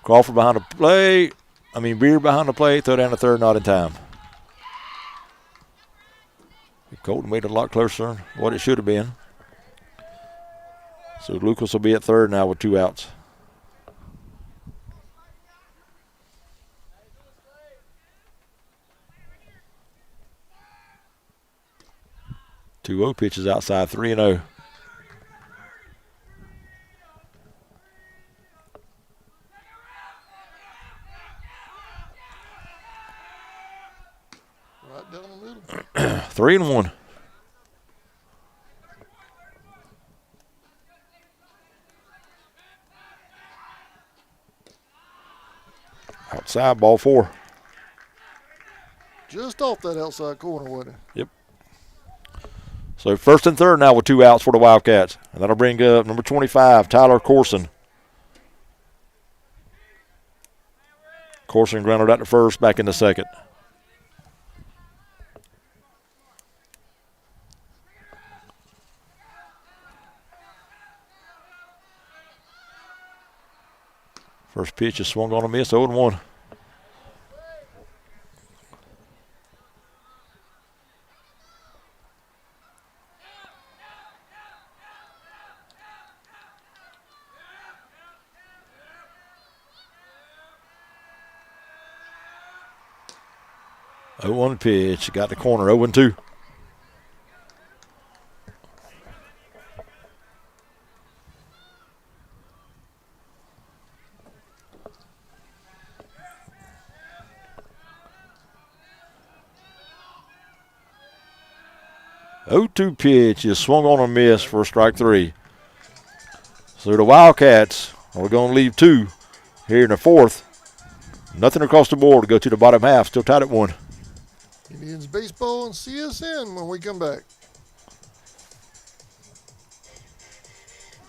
Crawford behind the plate. Beard behind the plate. Throw down the third, not in time. Colton made it a lot closer than what it should have been. So Lucas will be at third now with 2 outs. Two 0 pitches outside, 3-0. Right down the middle. 3-1. Outside, ball 4. Just off that outside corner, wasn't it? Yep. So first and third now with 2 outs for the Wildcats. And that'll bring up number 25, Tyler Corson. Corson grounded out to first, back in the second. First pitch is swung on a miss, 0-1. Oh, 0-1 pitch. Got the corner, 0-2. Oh-2 pitch is swung on a miss for strike 3. So the Wildcats are going to leave 2 here in the fourth. Nothing across the board to go to the bottom half. Still tied at 1. Indians baseball and CSN when we come back.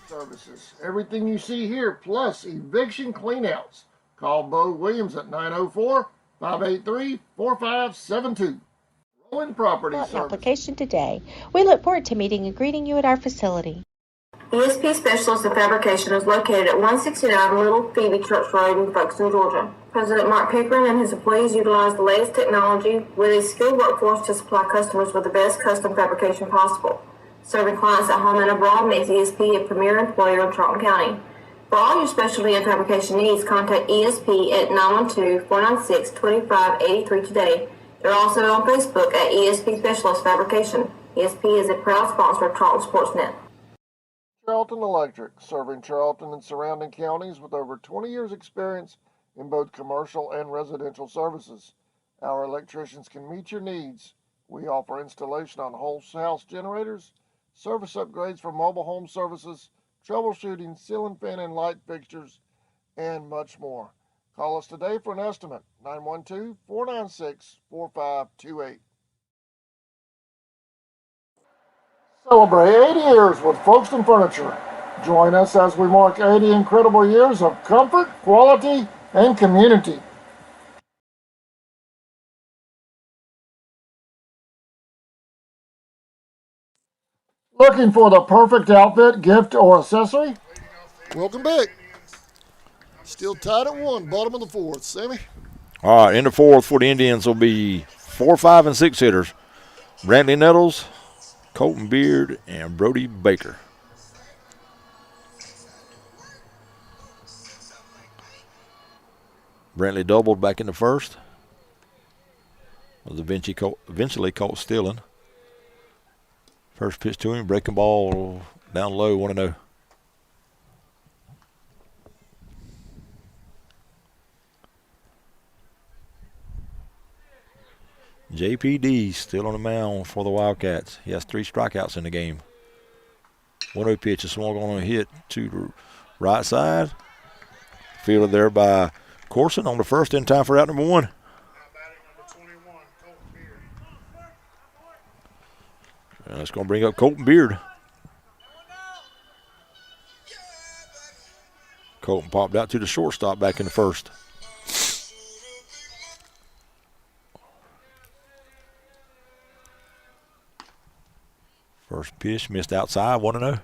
Services. Everything you see here, plus eviction cleanouts. Call Bo Williams at 904-583-4572. Rolling Property Fill out Service. an application today. We look forward to meeting and greeting you at our facility. ESP Specialist in Fabrication is located at 169 Little Phoebe Church Road in Folkestone, Georgia. President Mark Pickering and his employees utilize the latest technology with a skilled workforce to supply customers with the best custom fabrication possible. Serving clients at home and abroad makes ESP a premier employer in Charlton County. For all your specialty and fabrication needs, contact ESP at 912-496-2583 today. They're also on Facebook at ESP Specialist Fabrication. ESP is a proud sponsor of Charlton Sportsnet. Charlton Electric, serving Charlton and surrounding counties with over 20 years experience in both commercial and residential services. Our electricians can meet your needs. We offer installation on whole house generators, service upgrades for mobile home services, troubleshooting, ceiling fan and light fixtures, and much more. Call us today for an estimate, 912-496-4528. Celebrate 80 years with Folkestone Furniture. Join us as we mark 80 incredible years of comfort, quality, and community. Looking for the perfect outfit, gift, or accessory? Welcome back. Still tied at 1, bottom of the 4th. Sammy? All right, in the 4th for the Indians will be 4, 5, and 6 hitters. Brantley Nettles, Colton Beard, and Brody Baker. Brantley doubled back in the 1st. Was eventually caught stealing. First pitch to him, breaking ball down low, 1-0. JPD still on the mound for the Wildcats. He has 3 strikeouts in the game. 1-0 pitch is swung on a hit to the right side. Fielded there by Corson on the first, in time for out number 1. And that's going to bring up Colton Beard. Colton popped out to the shortstop back in the 1st. First pitch missed outside, 1-0.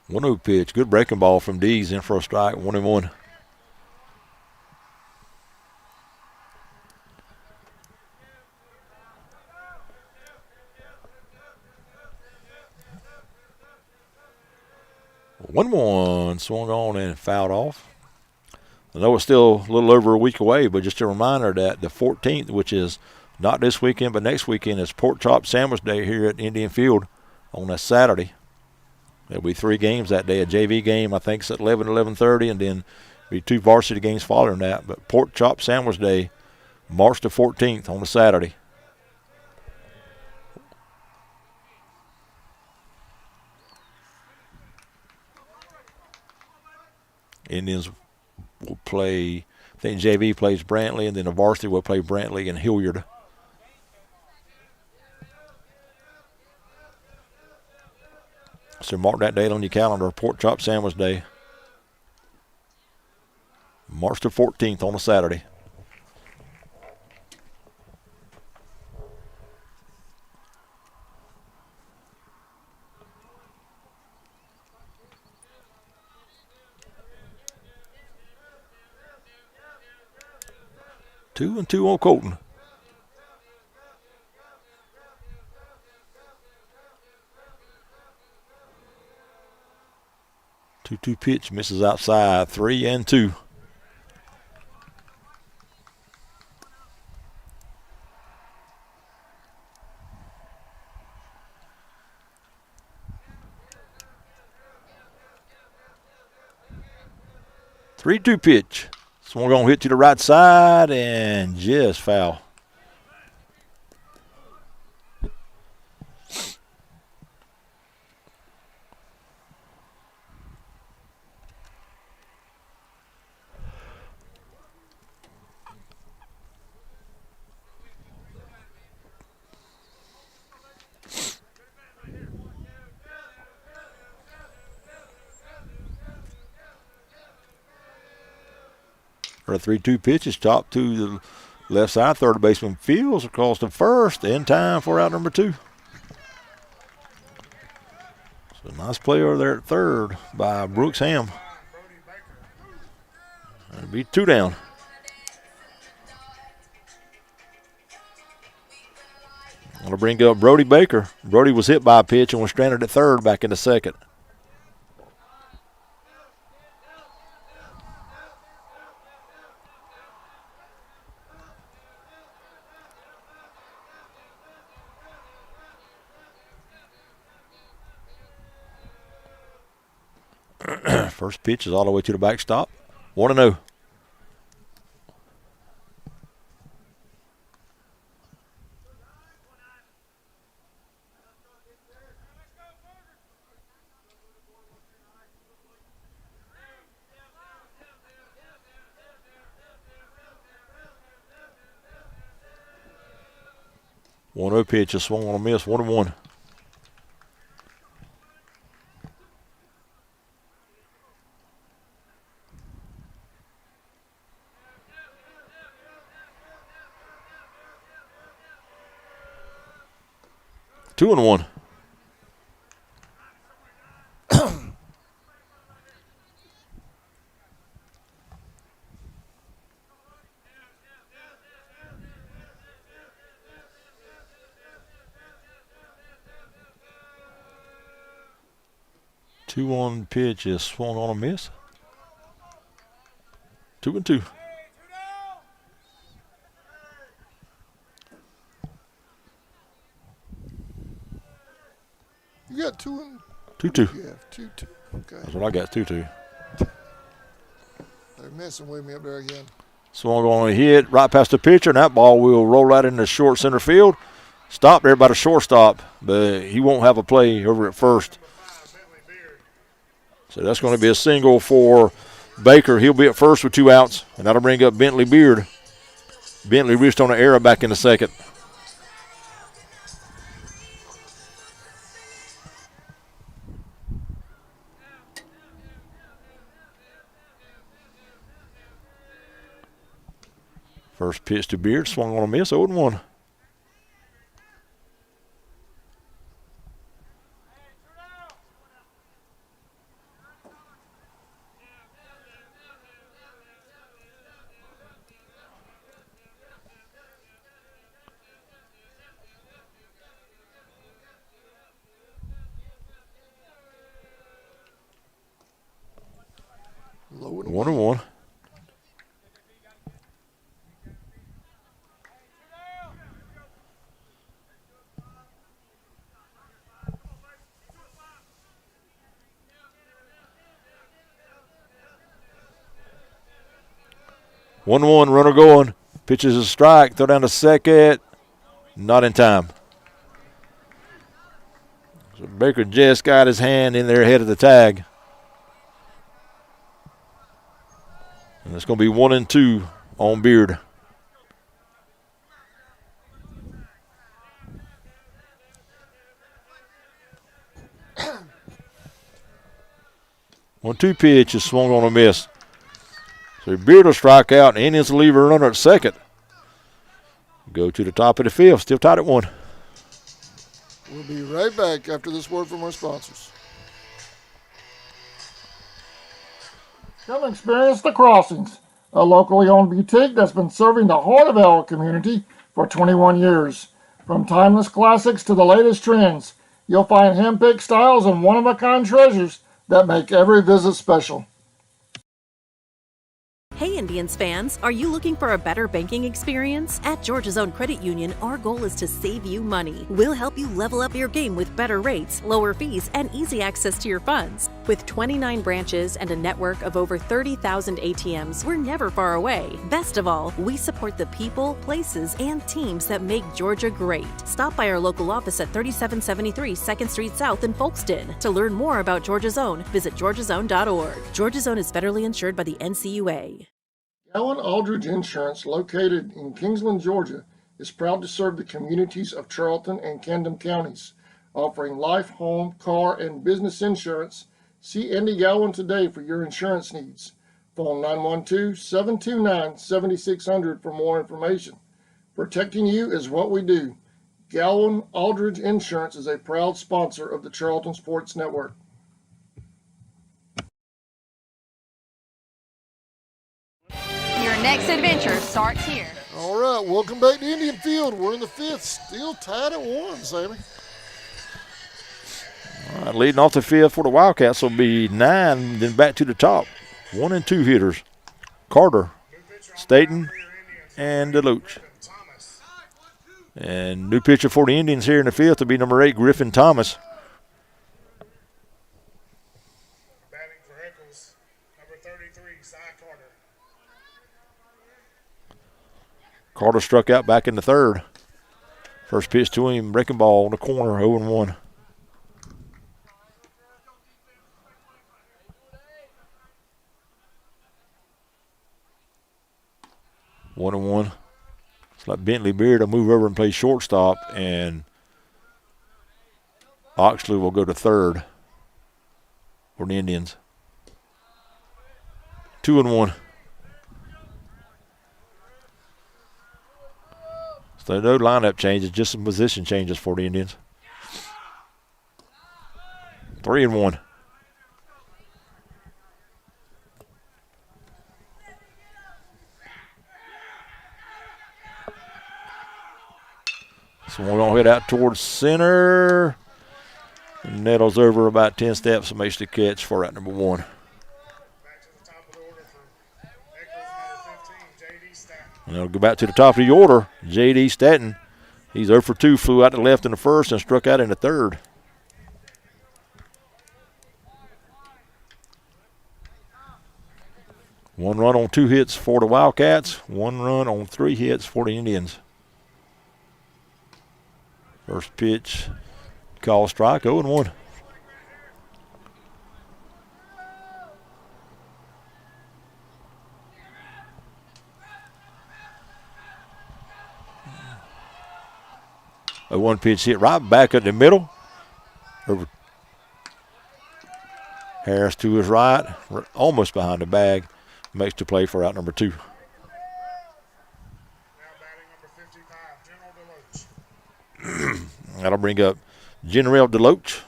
One-0 pitch, good breaking ball from Dees, in for a strike, 1-1. One swung on and fouled off. I know it's still a little over a week away, but just a reminder that the 14th, which is not this weekend but next weekend, is Pork Chop Sandwich Day here at Indian Field on a Saturday. There'll be 3 games that day. A JV game, I think, is at 11, 11:30, and then be 2 varsity games following that. But Pork Chop Sandwich Day, March the 14th on a Saturday. Indians will play, I think JV plays Brantley, and then the varsity will play Brantley and Hilliard. So mark that date on your calendar, Pork Chop Sandwich Day. March the 14th on a Saturday. Two and two on Colton. Two pitch misses outside. 3-2. Three-two pitch. Swung on, hit to the right side and just foul. For a 3-2 pitch is chopped to the left side. Third baseman fields across the first in time for out number 2. So nice play over there at third by Brooks Ham. That'll be 2 down. I'm going to bring up Brody Baker. Brody was hit by a pitch and was stranded at third back in the second. First pitch is all the way to the backstop. 1-0. One-zero pitch, a swung on a miss, 1-1. Two and one. Two-one pitch is swung on a miss. 2-2. You got 2-2. 2-2. You have 2-2. Okay. That's what I got, 2-2. They're messing with me up there again. Swung on a hit right past the pitcher, and that ball will roll right into short center field. Stopped there by the shortstop, but he won't have a play over at first. So that's going to be a single for Baker. He'll be at first with 2 outs, and that'll bring up Bentley Beard. Bentley reached on an error back in the second. First pitch to Beard, swung on a miss, 0-1. Low and 1-1. One, runner going. Pitches a strike. Throw down to second. Not in time. So Baker just got his hand in there ahead of the tag. And it's going to be 1-2 on Beard. One-two pitch is swung on a miss. So Beard will strike out, and Indians will leave a runner at second. Go to the top of the fifth, still tied at 1. We'll be right back after this word from our sponsors. Come experience The Crossings, a locally owned boutique that's been serving the heart of our community for 21 years. From timeless classics to the latest trends, you'll find hand-picked styles and one-of-a-kind treasures that make every visit special. Hey Indians fans, are you looking for a better banking experience? At Georgia's Own Credit Union, our goal is to save you money. We'll help you level up your game with better rates, lower fees, and easy access to your funds. With 29 branches and a network of over 30,000 ATMs, we're never far away. Best of all, we support the people, places, and teams that make Georgia great. Stop by our local office at 3773 2nd Street South in Folkston. To learn more about Georgia's Own, visit georgiasown.org. Georgia's Own is federally insured by the NCUA. Gowan Aldridge Insurance, located in Kingsland, Georgia, is proud to serve the communities of Charlton and Camden counties, offering life, home, car, and business insurance. See Andy Gowan today for your insurance needs. Phone 912-729-7600 for more information. Protecting you is what we do. Gowan Aldridge Insurance is a proud sponsor of the Charlton Sports Network. Next adventure starts here. All right, welcome back to Indian Field. We're in the fifth, still tied at 1, Sammy. All right, leading off the fifth for the Wildcats will be 9, then back to the top. 1 and 2 hitters, Carter, Staten, and DeLuch. And new pitcher for the Indians here in the fifth will be number 8, Griffin Thomas. Batting for Echols, Carter struck out back in the third. First pitch to him, breaking ball on the corner, 0-1. One and one. It's like Bentley Beard will move over and play shortstop, and Oxley will go to third for the Indians. 2-1. So no lineup changes, just some position changes for the Indians. 3-1. So we're going to head out towards center. Nettles over about 10 steps and makes the catch for out number 1. And they'll go back to the top of the order. J.D. Stanton. He's 0 for 2, flew out to left in the first and struck out in the third. One run on 2 hits for the Wildcats. 1 run on 3 hits for the Indians. First pitch, call strike, 0-1. A 1 pitch hit right back at the middle. Over Harris to his right, almost behind the bag. Makes the play for out number 2. That'll bring up General DeLoach.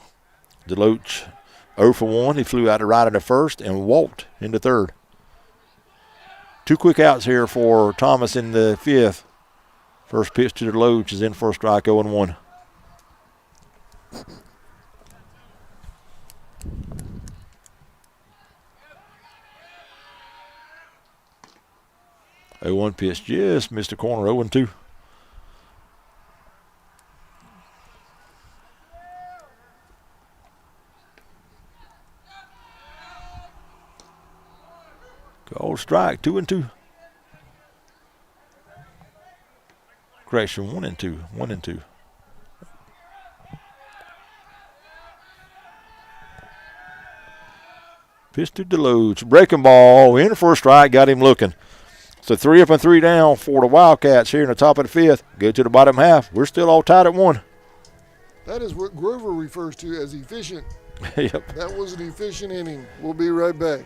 DeLoach 0 for 1. He flew out to right in the first and walked in the third. 2 quick outs here for Thomas in the 5th. First pitch to DeLoach is in for a strike, 0-1. A 1 pitch just missed the corner, 0-2. Called strike, 2-2. Correction, 1-2. 1-2. Pitch to DeLoach. Breaking ball in for a strike. Got him looking. So 3 up and 3 down for the Wildcats here in the top of the 5th. Go to the bottom half. We're still all tied at 1. That is what Grover refers to as efficient. Yep. That was an efficient inning. We'll be right back.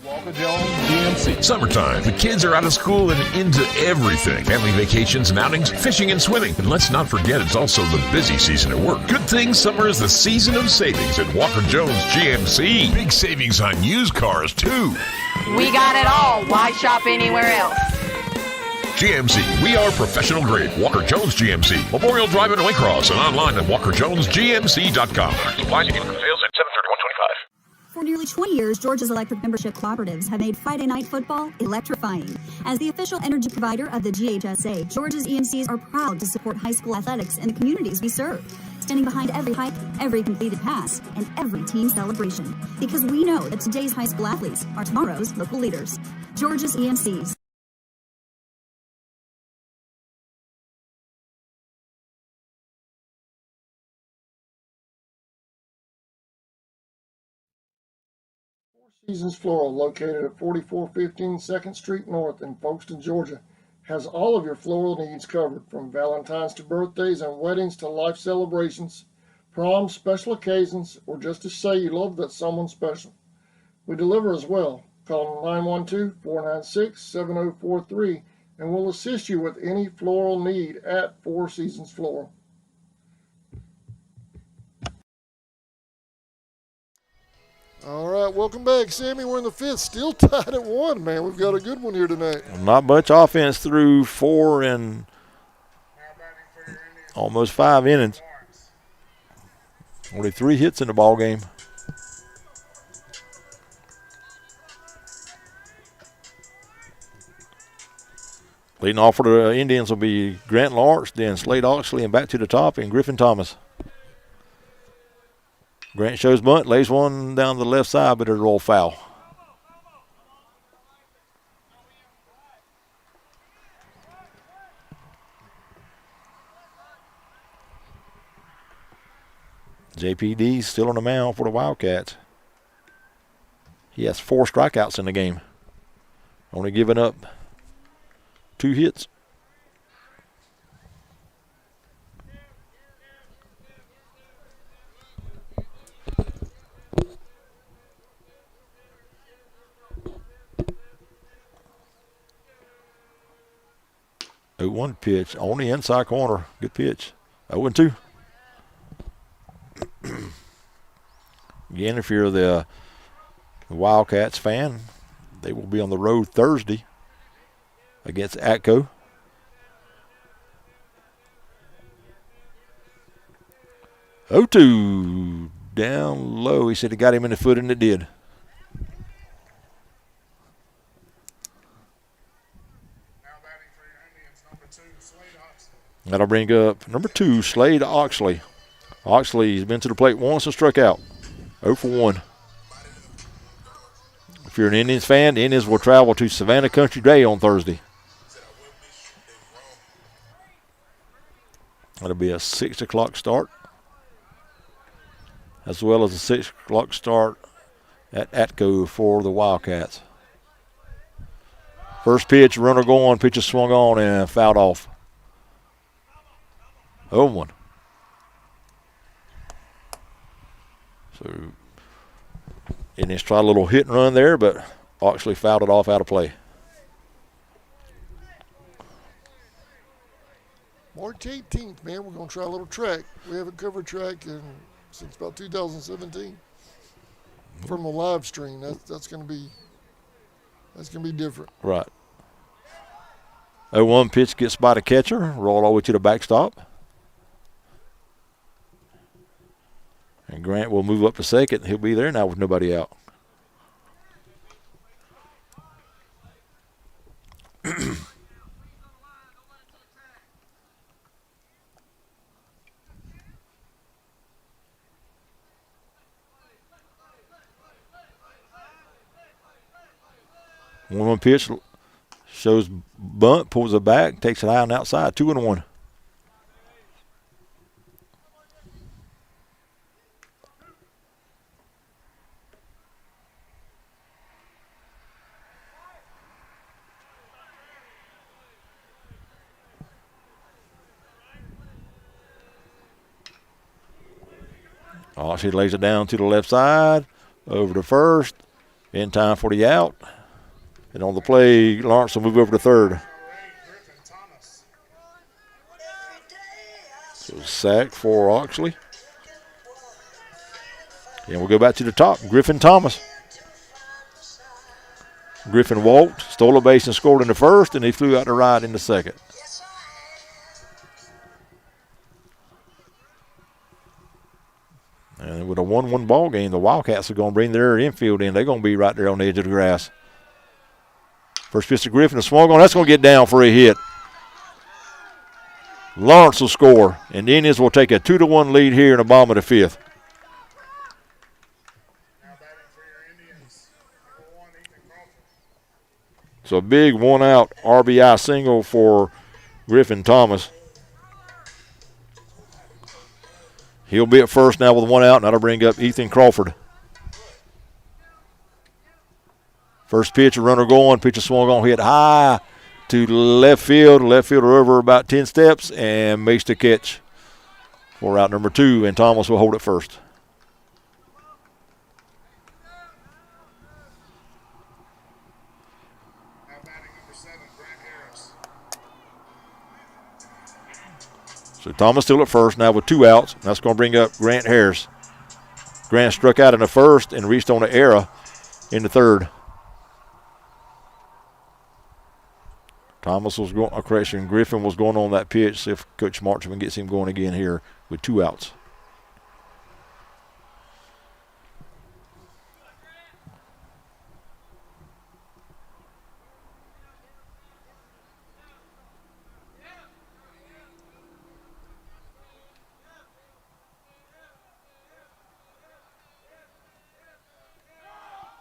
Walker Jones GMC. Summertime. The kids are out of school and into everything. Family vacations and outings, fishing and swimming. And let's not forget it's also the busy season at work. Good thing summer is the season of savings at Walker Jones GMC. Big savings on used cars, too. We got it all. Why shop anywhere else? GMC. We are professional grade. Walker Jones GMC. Memorial Drive in Waycross and online at walkerjonesgmc.com. Supply to income sales at 7/31/25. For nearly 20 years, Georgia's electric membership cooperatives have made Friday night football electrifying. As the official energy provider of the GHSA, Georgia's EMCs are proud to support high school athletics in the communities we serve, standing behind every hike, every completed pass, and every team celebration. Because we know that today's high school athletes are tomorrow's local leaders. Georgia's EMCs. Seasons Floral, located at 4415 2nd Street North in Folkestone, Georgia, has all of your floral needs covered, from Valentine's to birthdays and weddings to life celebrations, proms, special occasions, or just to say you love that someone special. We deliver as well. Call 912-496-7043 and we'll assist you with any floral need at Four Seasons Floral. All right, welcome back, Sammy. We're in the 5th, still tied at 1, man. We've got a good one here tonight. Not much offense through 4 and almost 5 innings. Only 3 hits in the ball game. Leading off for the Indians will be Grant Lawrence, then Slade Oxley, and back to the top, and Griffin Thomas. Grant shows bunt, lays one down the left side, but it'll roll foul. JPD's still on the mound for the Wildcats. He has 4 strikeouts in the game. Only giving up 2 hits. Oh, 1 pitch on the inside corner. Good pitch. 0-2. Again, if you're the Wildcats fan, they will be on the road Thursday against Atco. Oh-2 down low. He said it got him in the foot, and it did. That'll bring up number 2, Slade Oxley. Oxley's been to the plate once and struck out. 0 for 1. If you're an Indians fan, the Indians will travel to Savannah Country Day on Thursday. That'll be a 6 o'clock start, as well as a 6 o'clock start at Atco for the Wildcats. First pitch, runner going, pitch is swung on and fouled off. 0-1. So Indians tried a little hit and run there, but Oxley fouled it off out of play. March 18th, man, we're going to try a little track. We haven't covered track since about 2017. From a live stream, that's going to be different. Right. 0-1 pitch gets by the catcher, roll all the way to the backstop. And Grant will move up to second. He'll be there now with nobody out. One pitch shows bunt, pulls it back, takes it high on the outside. 2-1. Oh, she lays it down to the left side, over to first, in time for the out. And on the play, Lawrence will move over to third. So sack for Oxley. And we'll go back to the top, Griffin Thomas. Griffin walked, stole a base and scored in the first, and he flew out to right in the second. And with a 1-1 ball game, the Wildcats are going to bring their infield in. They're going to be right there on the edge of the grass. First pitch to Griffin, a swung on. That's going to get down for a hit. Lawrence will score, and the Indians will take a 2-1 lead here in the bottom of the 5th. So a big one-out RBI single for Griffin Thomas. He'll be at first now with 1 out, and that'll bring up Ethan Crawford. First pitch, a runner going, pitch is swung on, hit high to left field. Left fielder over about 10 steps and makes the catch for out number 2, and Thomas will hold it first. So Thomas still at first now with 2 outs. That's going to bring up Grant Harris. Grant struck out in the first and reached on the error in the third. Thomas was going, correction, Griffin was going on that pitch. See if Coach Marchman gets him going again here with 2 outs.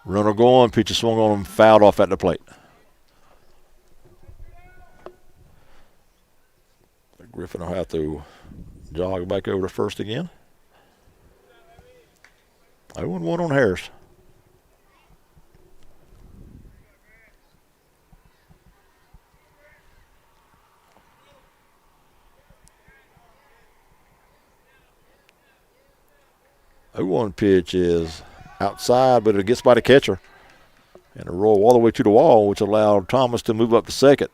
Runner going, pitch is swung on him, fouled off at the plate. Griffin will have to jog back over to first again. 0-1 on Harris. The 0-1 pitch is outside, but it gets by the catcher. And a roll all the way to the wall, which allowed Thomas to move up to second.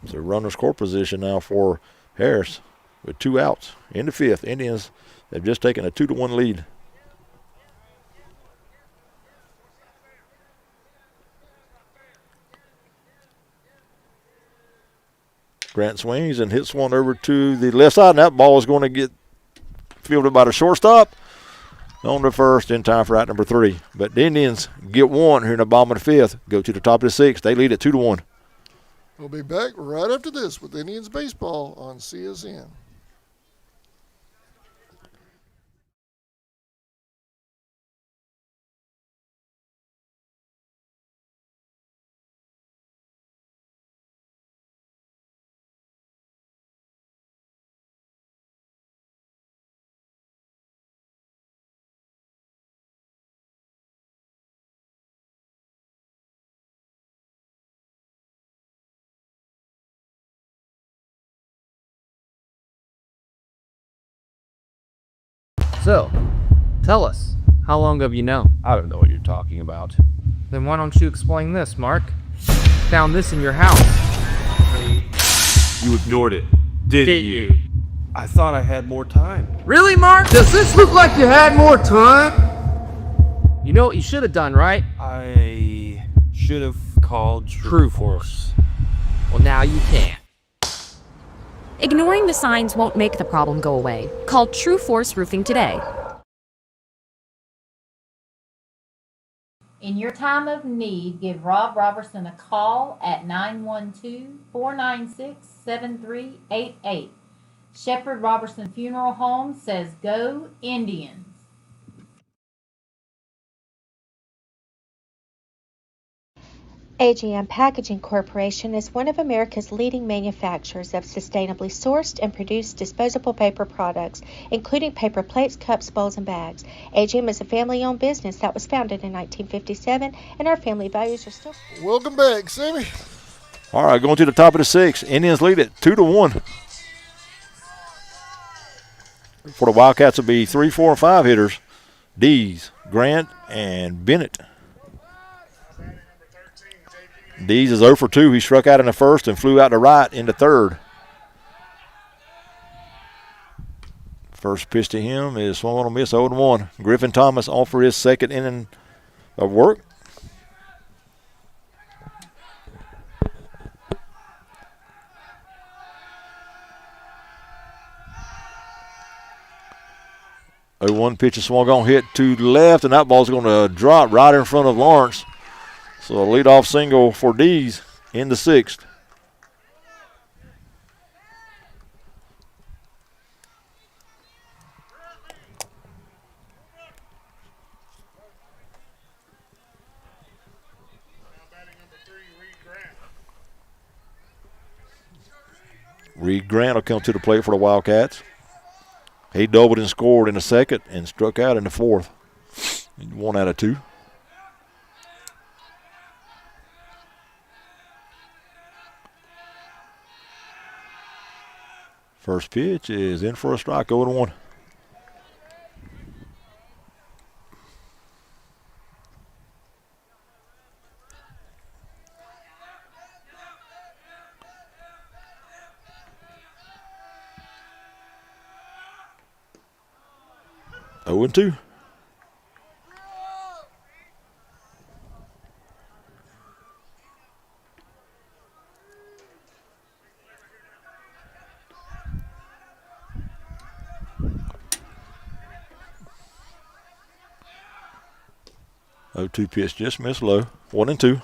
It's a runner score position now for Harris with 2 outs in the 5th. Indians have just taken a 2-1 lead. Grant swings and hits one over to the left side, and that ball is going to get fielded by the shortstop on the first in time for out number 3. But the Indians get one here in the bottom of the 5th, go to the top of the 6th. They lead at 2-1. We'll be back right after this with Indians baseball on CSN. So, tell us, how long have you known? I don't know what you're talking about. Then why don't you explain this, Mark? Found this in your house. You ignored it, didn't you? I thought I had more time. Really, Mark? Does this look like you had more time? You know what you should have done, right? I should have called True Force. Well, now you can't. Ignoring the signs won't make the problem go away. Call True Force Roofing today. In your time of need, give Rob Robertson a call at 912-496-7388. Shepherd Robertson Funeral Home says go Indians. AGM Packaging Corporation is one of America's leading manufacturers of sustainably sourced and produced disposable paper products, including paper plates, cups, bowls, and bags. AGM is a family-owned business that was founded in 1957, and our family values are still... Welcome back, Sammy. All right, going to the top of the 6th. Indians lead it 2-1. For the Wildcats, will be 3, 4, and 5 hitters. Dees, Grant, and Bennett. Dees is 0 for 2. He struck out in the first and flew out to right into third. First pitch to him is swung on a miss, 0-1. Griffin Thomas on for his second inning of work. A 1 pitch is swung on, hit to the left, and that ball's going to drop right in front of Lawrence. So a leadoff single for Dees in the 6th. Reed Grant will come to the plate for the Wildcats. He doubled and scored in the second and struck out in the fourth. 1 out of 2. First pitch is in for a strike, 0-1. Oh and 2. Oh, 2 pitch just missed low. 1 and 2.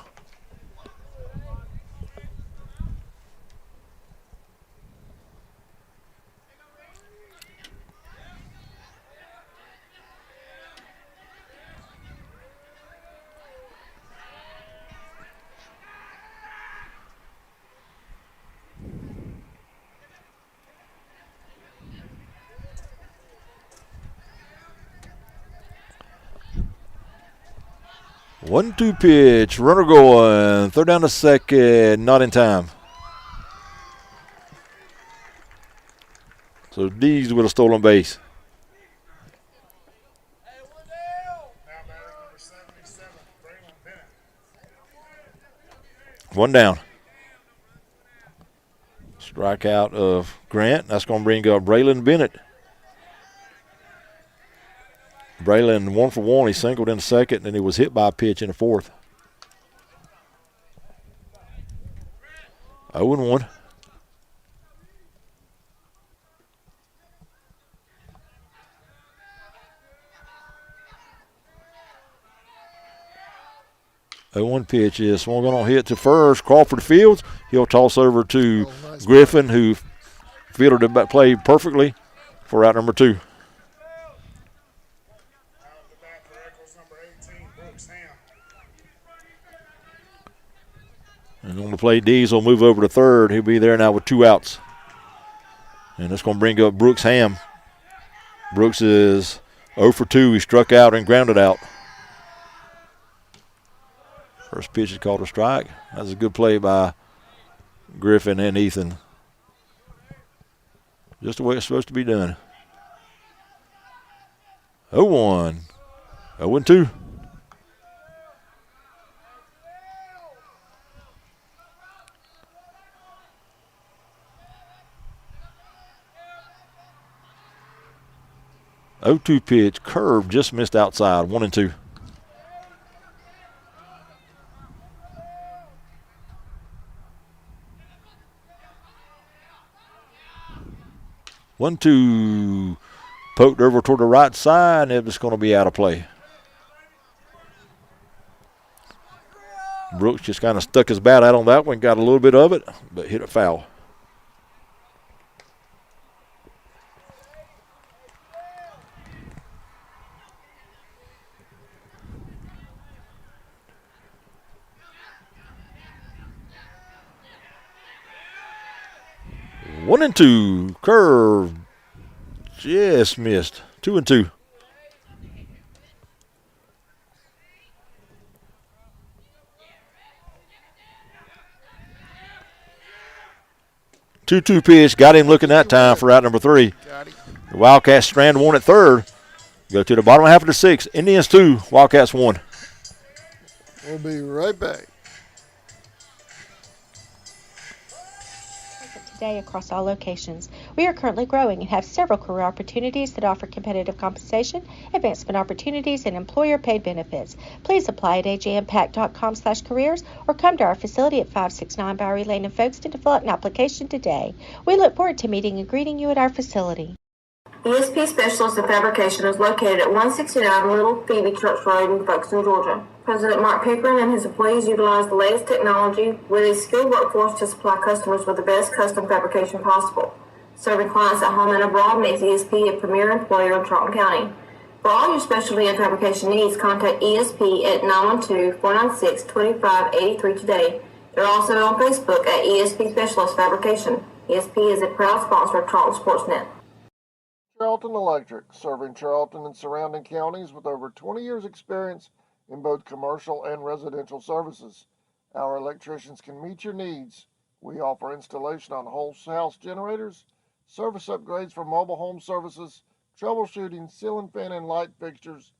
1-2 pitch. Runner going. Throw down to second. Not in time. So Dees with a stolen base. One down. Strikeout of Grant. That's going to bring up Braylon Bennett. Braylon 1 for 1. He singled in the second, and he was hit by a pitch in the fourth. 0-1. One pitch is swung on hit to first. Crawford Fields. He'll toss over to Griffin, who fielded the play perfectly for out number 2. And on the play, Dees will move over to third. He'll be there now with 2 outs. And that's going to bring up Brooks Ham. Brooks is 0 for 2. He struck out and grounded out. First pitch is called a strike. That's a good play by Griffin and Ethan. Just the way it's supposed to be done. 0-1. 0-2. (0-2) pitch, curve, just missed outside. 1-2. 1-2, poked over toward the right side, and it was going to be out of play. Brooks just kind of stuck his bat out on that one, got a little bit of it, but hit it foul. One and two, curve, just missed. 2-2. Two pitch, got him looking that time for out number 3. The Wildcats strand 1 at third. Go to the bottom half of the 6. Indians 2, Wildcats 1. We'll be right back. Today across all locations. We are currently growing and have several career opportunities that offer competitive compensation, advancement opportunities, and employer-paid benefits. Please apply at ajimpact.com/careers or come to our facility at 569 Bowery Lane in Folkestone to fill out an application today. We look forward to meeting and greeting you at our facility. ESP Specialist in Fabrication is located at 169 Little Phoebe Church Road in Folkestone, Georgia. President Mark Pickering and his employees utilize the latest technology with a skilled workforce to supply customers with the best custom fabrication possible. Serving clients at home and abroad makes ESP a premier employer in Charlton County. For all your specialty and fabrication needs, contact ESP at 912-496-2583 today. They're also on Facebook at ESP Specialist Fabrication. ESP is a proud sponsor of Charlton Sportsnet. Charlton Electric, serving Charlton and surrounding counties with over 20 years experience in both commercial and residential services. Our electricians can meet your needs. We offer installation on whole house generators, service upgrades for mobile home services, troubleshooting, ceiling fan and light fixtures,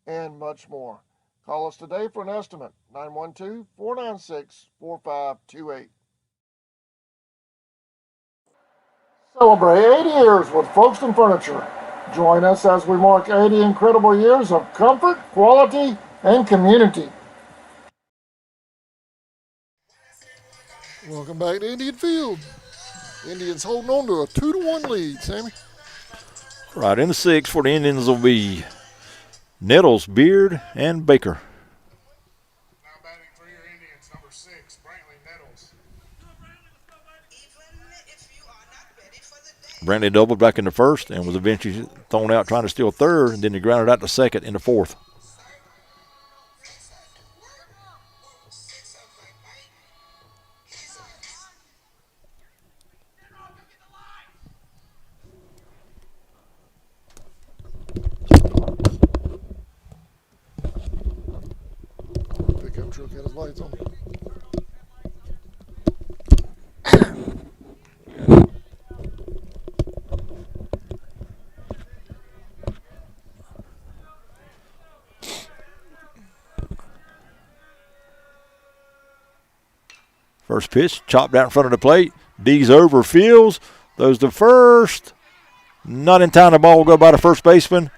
and much more. Call us today for an estimate, 912-496-4528. Celebrate 80 years with Folkestone Furniture. Join us as we mark 80 incredible years of comfort, quality, and community. Welcome back to Indian Field. Indians holding on to a 2-1 lead, Sammy. Right, in the 6 for the Indians will be Nettles, Beard, and Baker. Now batting for your Indians, number 6, Brantley Nettles. Brantley doubled back in the first and was eventually thrown out trying to steal third, and then he grounded out to second in the fourth. lights on. First pitch, chopped out in front of the plate. D's over, Fields. Those to first. Not in time. The ball will go by the first baseman.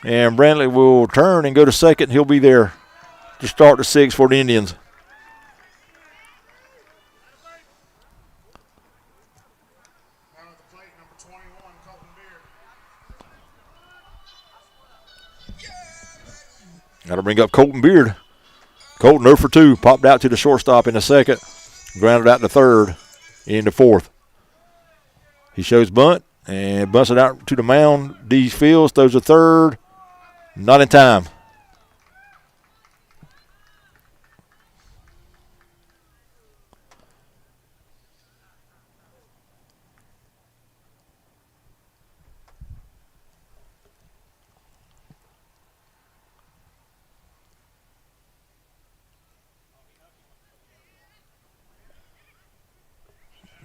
And Brantley will turn and go to second. He'll be there to start the sixth for the Indians. Now at the plate, number 21, Colton Beard. Got to bring up Colton Beard. Colton 0 for 2. Popped out to the shortstop in the second. Grounded out to third in the fourth. He shows bunt and bunts it out to the mound. D Fields throws a third. Not in time.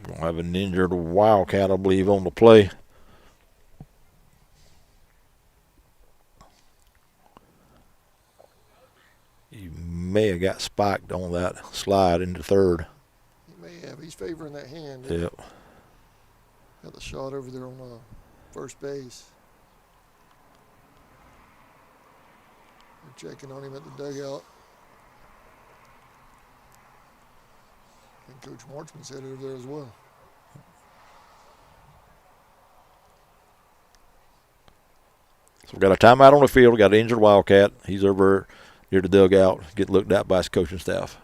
We'll have an injured Wildcat, I believe, on the play. He may have got spiked on that slide into third. He may have. He's favoring that hand. Yep. Got the shot over there on first base. They're checking on him at the dugout. And Coach Marchman's headed over there as well. So we got a timeout on the field. We got an injured Wildcat. He's over near the dugout, getting looked at by his coaching staff.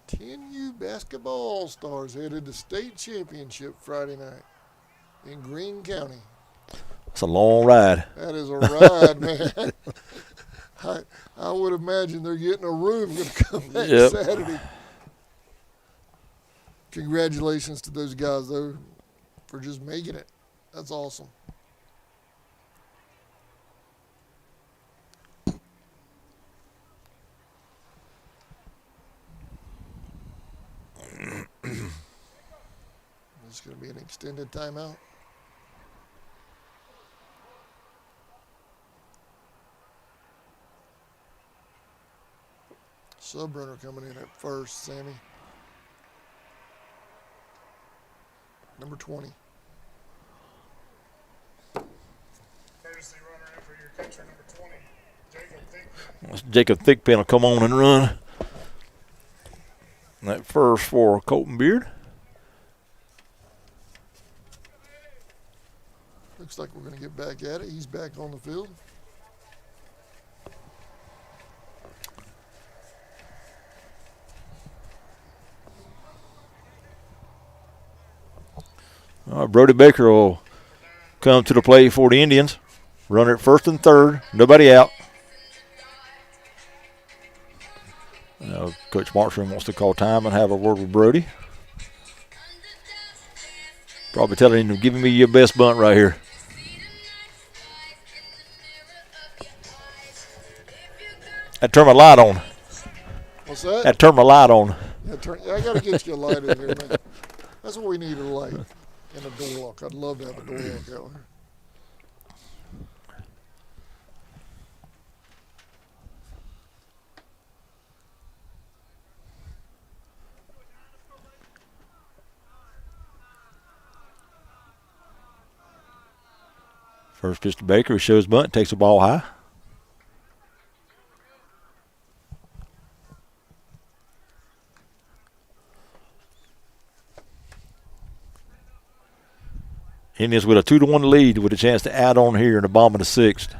TNU basketball stars headed to state championship Friday night in Greene County. It's a long ride. That is a ride, man. I would imagine they're getting a room going to come back Saturday. Congratulations to those guys, though, for just making it. That's awesome. This is going to be an extended timeout. Subrunner coming in at first, Sammy. Number 20. Courtesy runner in for your catcher, number 20, Jacob Thigpen. Jacob Thigpen will come on and run. That first for Colton Beard. Looks like we're going to get back at it. He's back on the field. Brody Baker will come to the plate for the Indians. Runner at first and third. Nobody out. Coach Markstrom wants to call time and have a word with Brody. Probably telling him, giving me your best bunt right here. That turn my light on. What's that? That turn my light on. I got to get you a light in here, man. That's what we need, a light and a door lock. I'd love to have a door lock out here. First pitch to Baker, who shows bunt, takes the ball high. Indians with a 2-1 lead with a chance to add on here in the bottom of the sixth.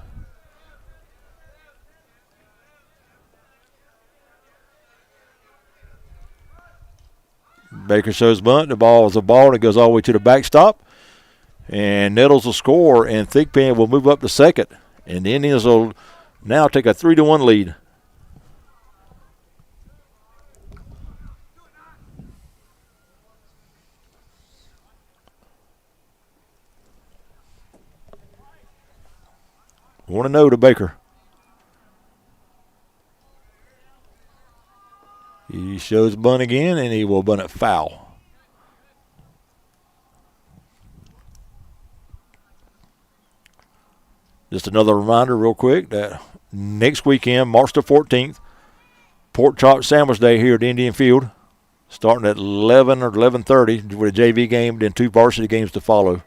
Baker shows bunt. The ball is a ball and it goes all the way to the backstop. And Nettles will score, and Thigpen will move up to second. And the Indians will now take a 3-1 lead. 1-0 to Baker. He shows bunt again, and he will bunt it foul. Just another reminder real quick that next weekend, March the 14th, Pork Chop Sandwich Day here at Indian Field, starting at 11 or 11:30 with a JV game, then 2 varsity games to follow.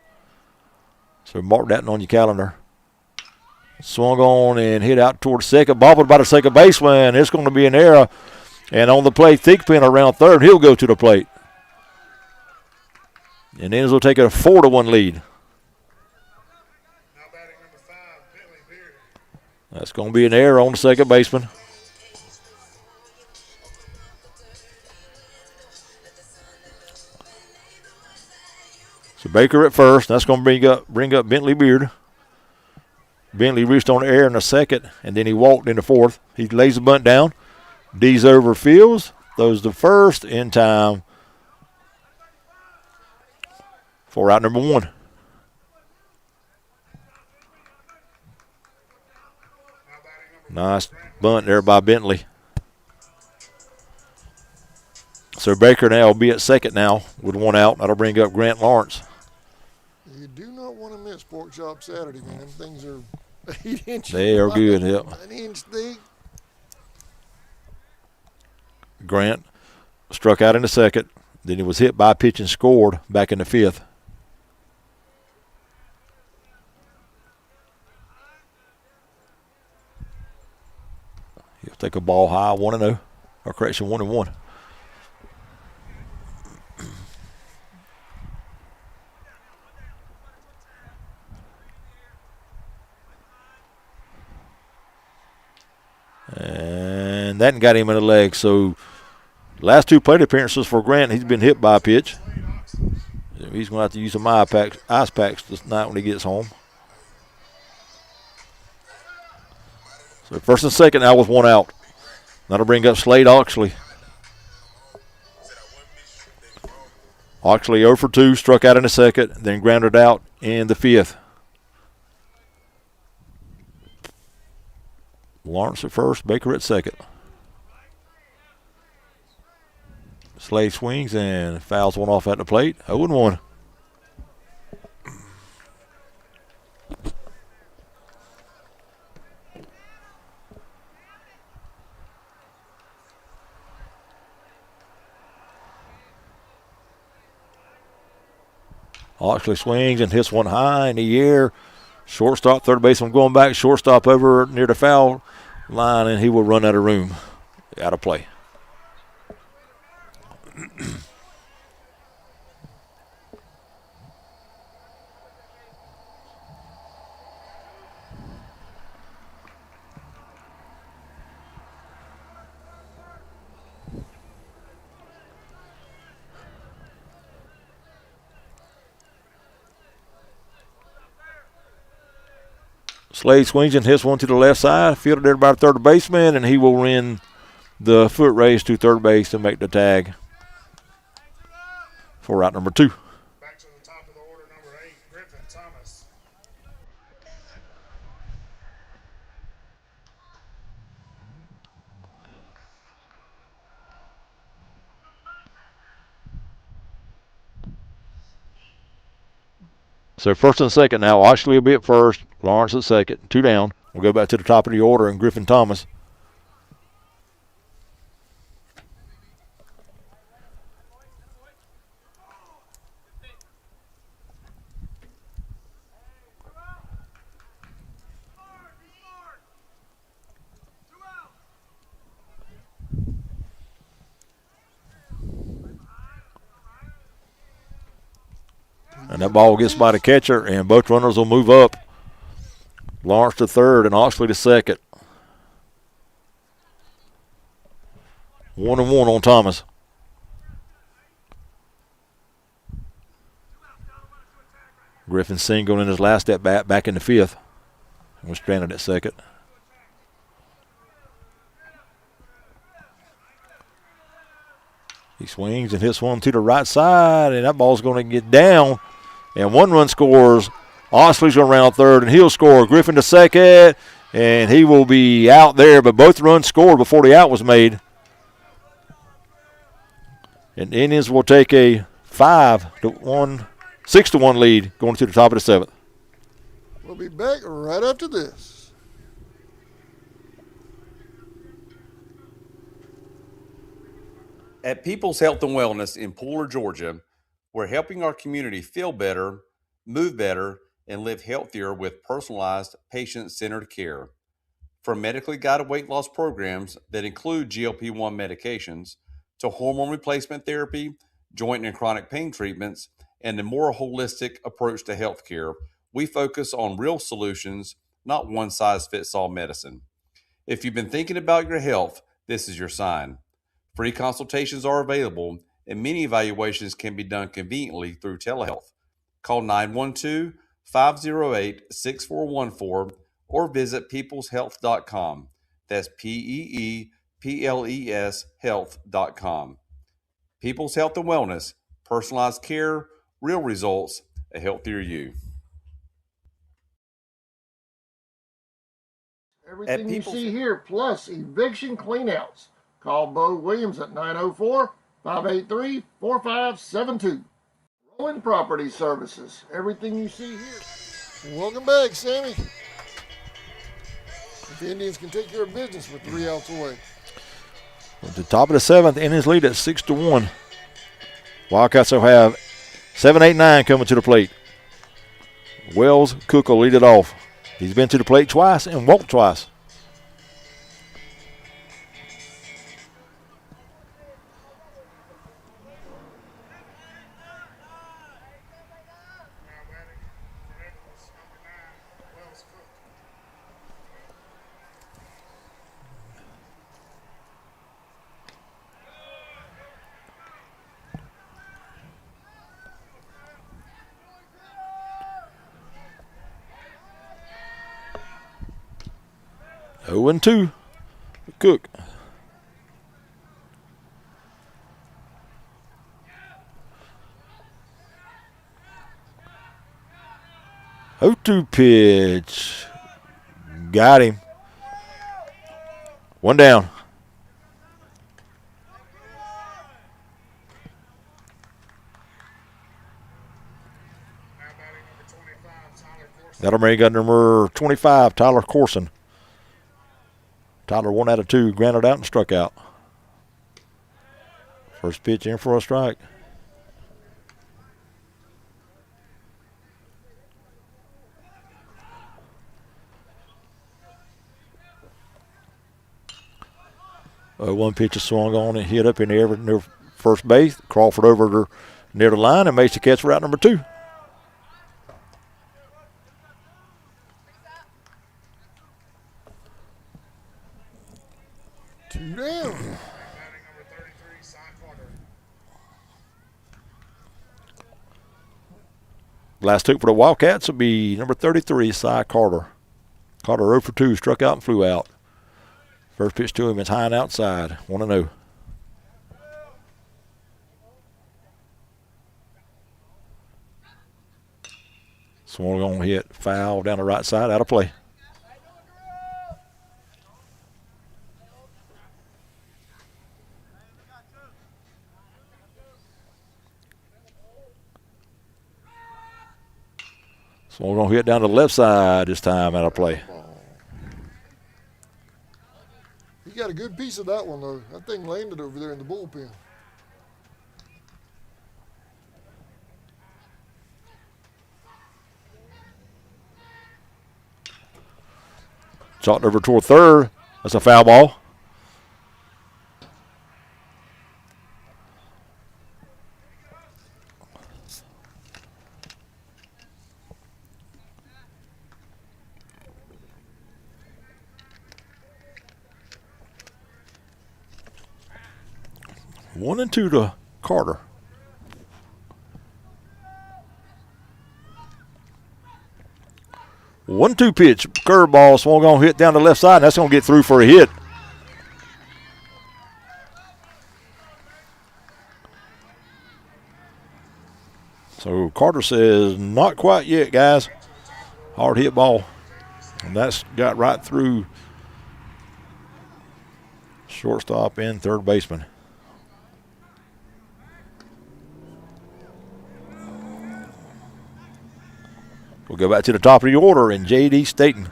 So mark that on your calendar. Swung on and hit out towards second, bobbled by the second baseman. It's going to be an error. And on the plate, Thigpen around third. He'll go to the plate. And Indians will take a 4-1 lead. That's going to be an error on the second baseman. So Baker at first. That's going to bring up Bentley Beard. Bentley reached on the air in the second, and then he walked in the fourth. He lays the bunt down. D's over fields. Throws the first in time for out number 1. Nice bunt there by Bentley. So Baker now will be at second now with 1 out. That'll bring up Grant Lawrence. You do not want to miss Pork Chop Saturday, man. Them things are 8 inches. They are good, yep. 9 inch thick. Grant struck out in the second. Then he was hit by a pitch and scored back in the 5th. He'll take a ball high, 1-0. Or correction, 1-1. And that got him in the leg. So last 2 plate appearances for Grant, he's been hit by a pitch. He's going to have to use some ice packs this night when he gets home. So first and second now with 1 out. That'll bring up Slade Oxley. Oxley 0 for 2, struck out in the second, then grounded out in the 5th. Lawrence at first, Baker at second. Slade swings and fouls one off at the plate. 0-1. Oxley swings and hits one high in the air. Shortstop, third baseman going back. Shortstop over near the foul line, and he will run out of room. Out of play. Slade swings and hits one to the left side, fielded there by the third baseman, and he will run the foot race to third base to make the tag for out number 2. Back to the top of the order, number 8, Griffin Thomas. So first and second now. Oxley will be at first. Lawrence at second. 2 down. We'll go back to the top of the order and Griffin Thomas. And that ball gets by the catcher, and both runners will move up. Lawrence to third and Oxley to second. 1-1 on Thomas. Griffin singled in his last at bat back in the 5th. And was stranded at second. He swings and hits one to the right side, and that ball's going to get down. And 1 run scores Osley's going to round third, and he'll score. Griffin to second, and he will be out there, but both runs scored before the out was made. And the Indians will take a 6-1 lead going to the top of the seventh. We'll be back right after this. At People's Health and Wellness in Pooler, Georgia, we're helping our community feel better, move better, and live healthier with personalized, patient-centered care. From medically guided weight loss programs that include GLP-1 medications to hormone replacement therapy, joint and chronic pain treatments, and a more holistic approach to healthcare, we focus on real solutions, not one-size-fits-all medicine. If you've been thinking about your health, this is your sign. Free consultations are available, and many evaluations can be done conveniently through telehealth. Call 912-508-6414 or visit peopleshealth.com. That's PEEPLES health.com. People's Health and Wellness, personalized care, real results, a healthier you. Everything you see here, plus eviction cleanouts. Call Bo Williams at 904-583-4572. Rolling Property Services. Everything you see here. Welcome back, Sammy. If the Indians can take care of business with 3 outs away. At the top of the seventh, Indians lead at 6-1. Wildcats will have 7, 8, 9 coming to the plate. Wells Cook will lead it off. He's been to the plate twice and walked twice. Oh, 2, Cook. Oh, 2 pitch. Got him. 1 down. That'll bring up number 25, Tyler Corson. Tyler 1 out of 2, grounded out and struck out. First pitch in for a strike. One pitch is swung on and hit up in the air near first base. Crawford over near the line and makes the catch for out number 2. Down. Last took for the Wildcats will be number 33, Cy Carter. Carter 0 for 2, struck out and flew out. First pitch to him is high and outside, 1-0. Swung on hit, foul down the right side, out of play. So we're going to hit down to the left side this time, out of play. He got a good piece of that one, though. That thing landed over there in the bullpen. Shot over toward third. That's a foul ball. One and 2 to Carter. One-two pitch, curveball, swung on, hit down the left side, and that's going to get through for a hit. So Carter says, not quite yet, guys. Hard hit ball. And that's got right through shortstop and third baseman. We'll go back to the top of the order in J.D. Staten.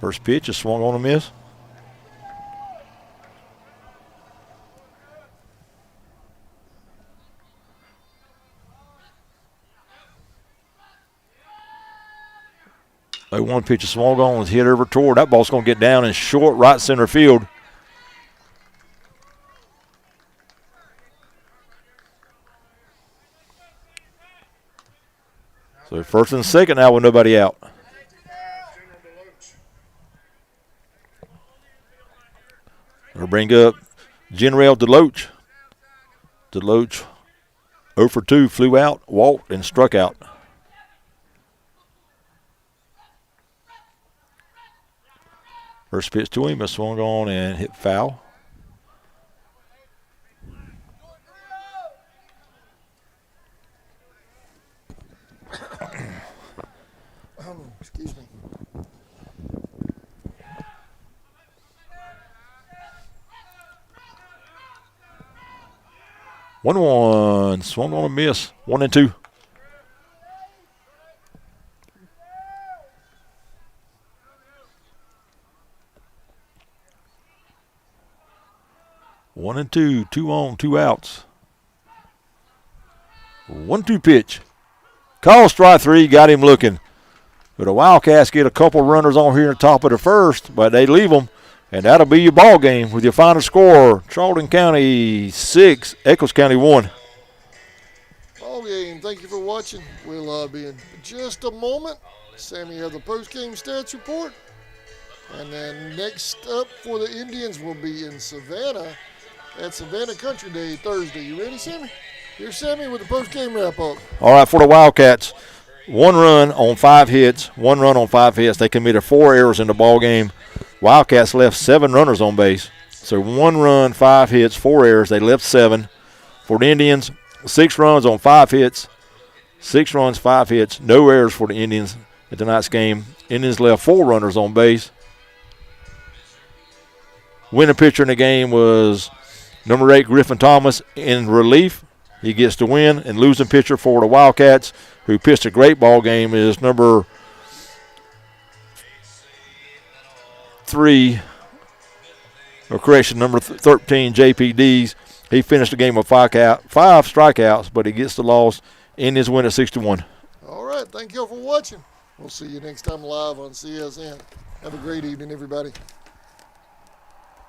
First pitch is swung on a miss. The 1 pitch is swung on, was hit over toward. That ball's going to get down in short right center field. So first and second now with nobody out. We'll bring up General Deloach. Deloach 0 for 2, flew out, walked, and struck out. First pitch to him, but swung on and hit foul. Excuse me. One, swung on a miss. 1 and 2. One and two, 2 on, 2 outs. 1-2 pitch. Call strike 3, got him looking. But the Wildcats get a couple runners on here at the top of the first, but they leave them, and that'll be your ball game with your final score: Charlton County 6, Echols County 1. Ball game. Thank you for watching. We'll be in just a moment. Sammy has the post-game stats report. And then next up for the Indians will be in Savannah at Savannah Country Day Thursday. You ready, Sammy? Here's Sammy with the post-game wrap-up. All right, for the Wildcats, 1 run on 5 hits, 1 run on 5 hits. They committed 4 errors in the ball game. Wildcats left 7 runners on base. So 1 run, 5 hits, 4 errors. They left 7. For the Indians, 6 runs on 5 hits, 6 runs, 5 hits. No errors for the Indians at tonight's game. Indians left 4 runners on base. Winning pitcher in the game was number 8, Griffin Thomas, in relief. He gets the win. And losing pitcher for the Wildcats, who pitched a great ball game, is number 3, or correction, number 13, JPDs. He finished the game with 5 strikeouts, but he gets the loss. Indians win at 6-1. All right, thank you all for watching. We'll see you next time live on CSN. Have a great evening, everybody.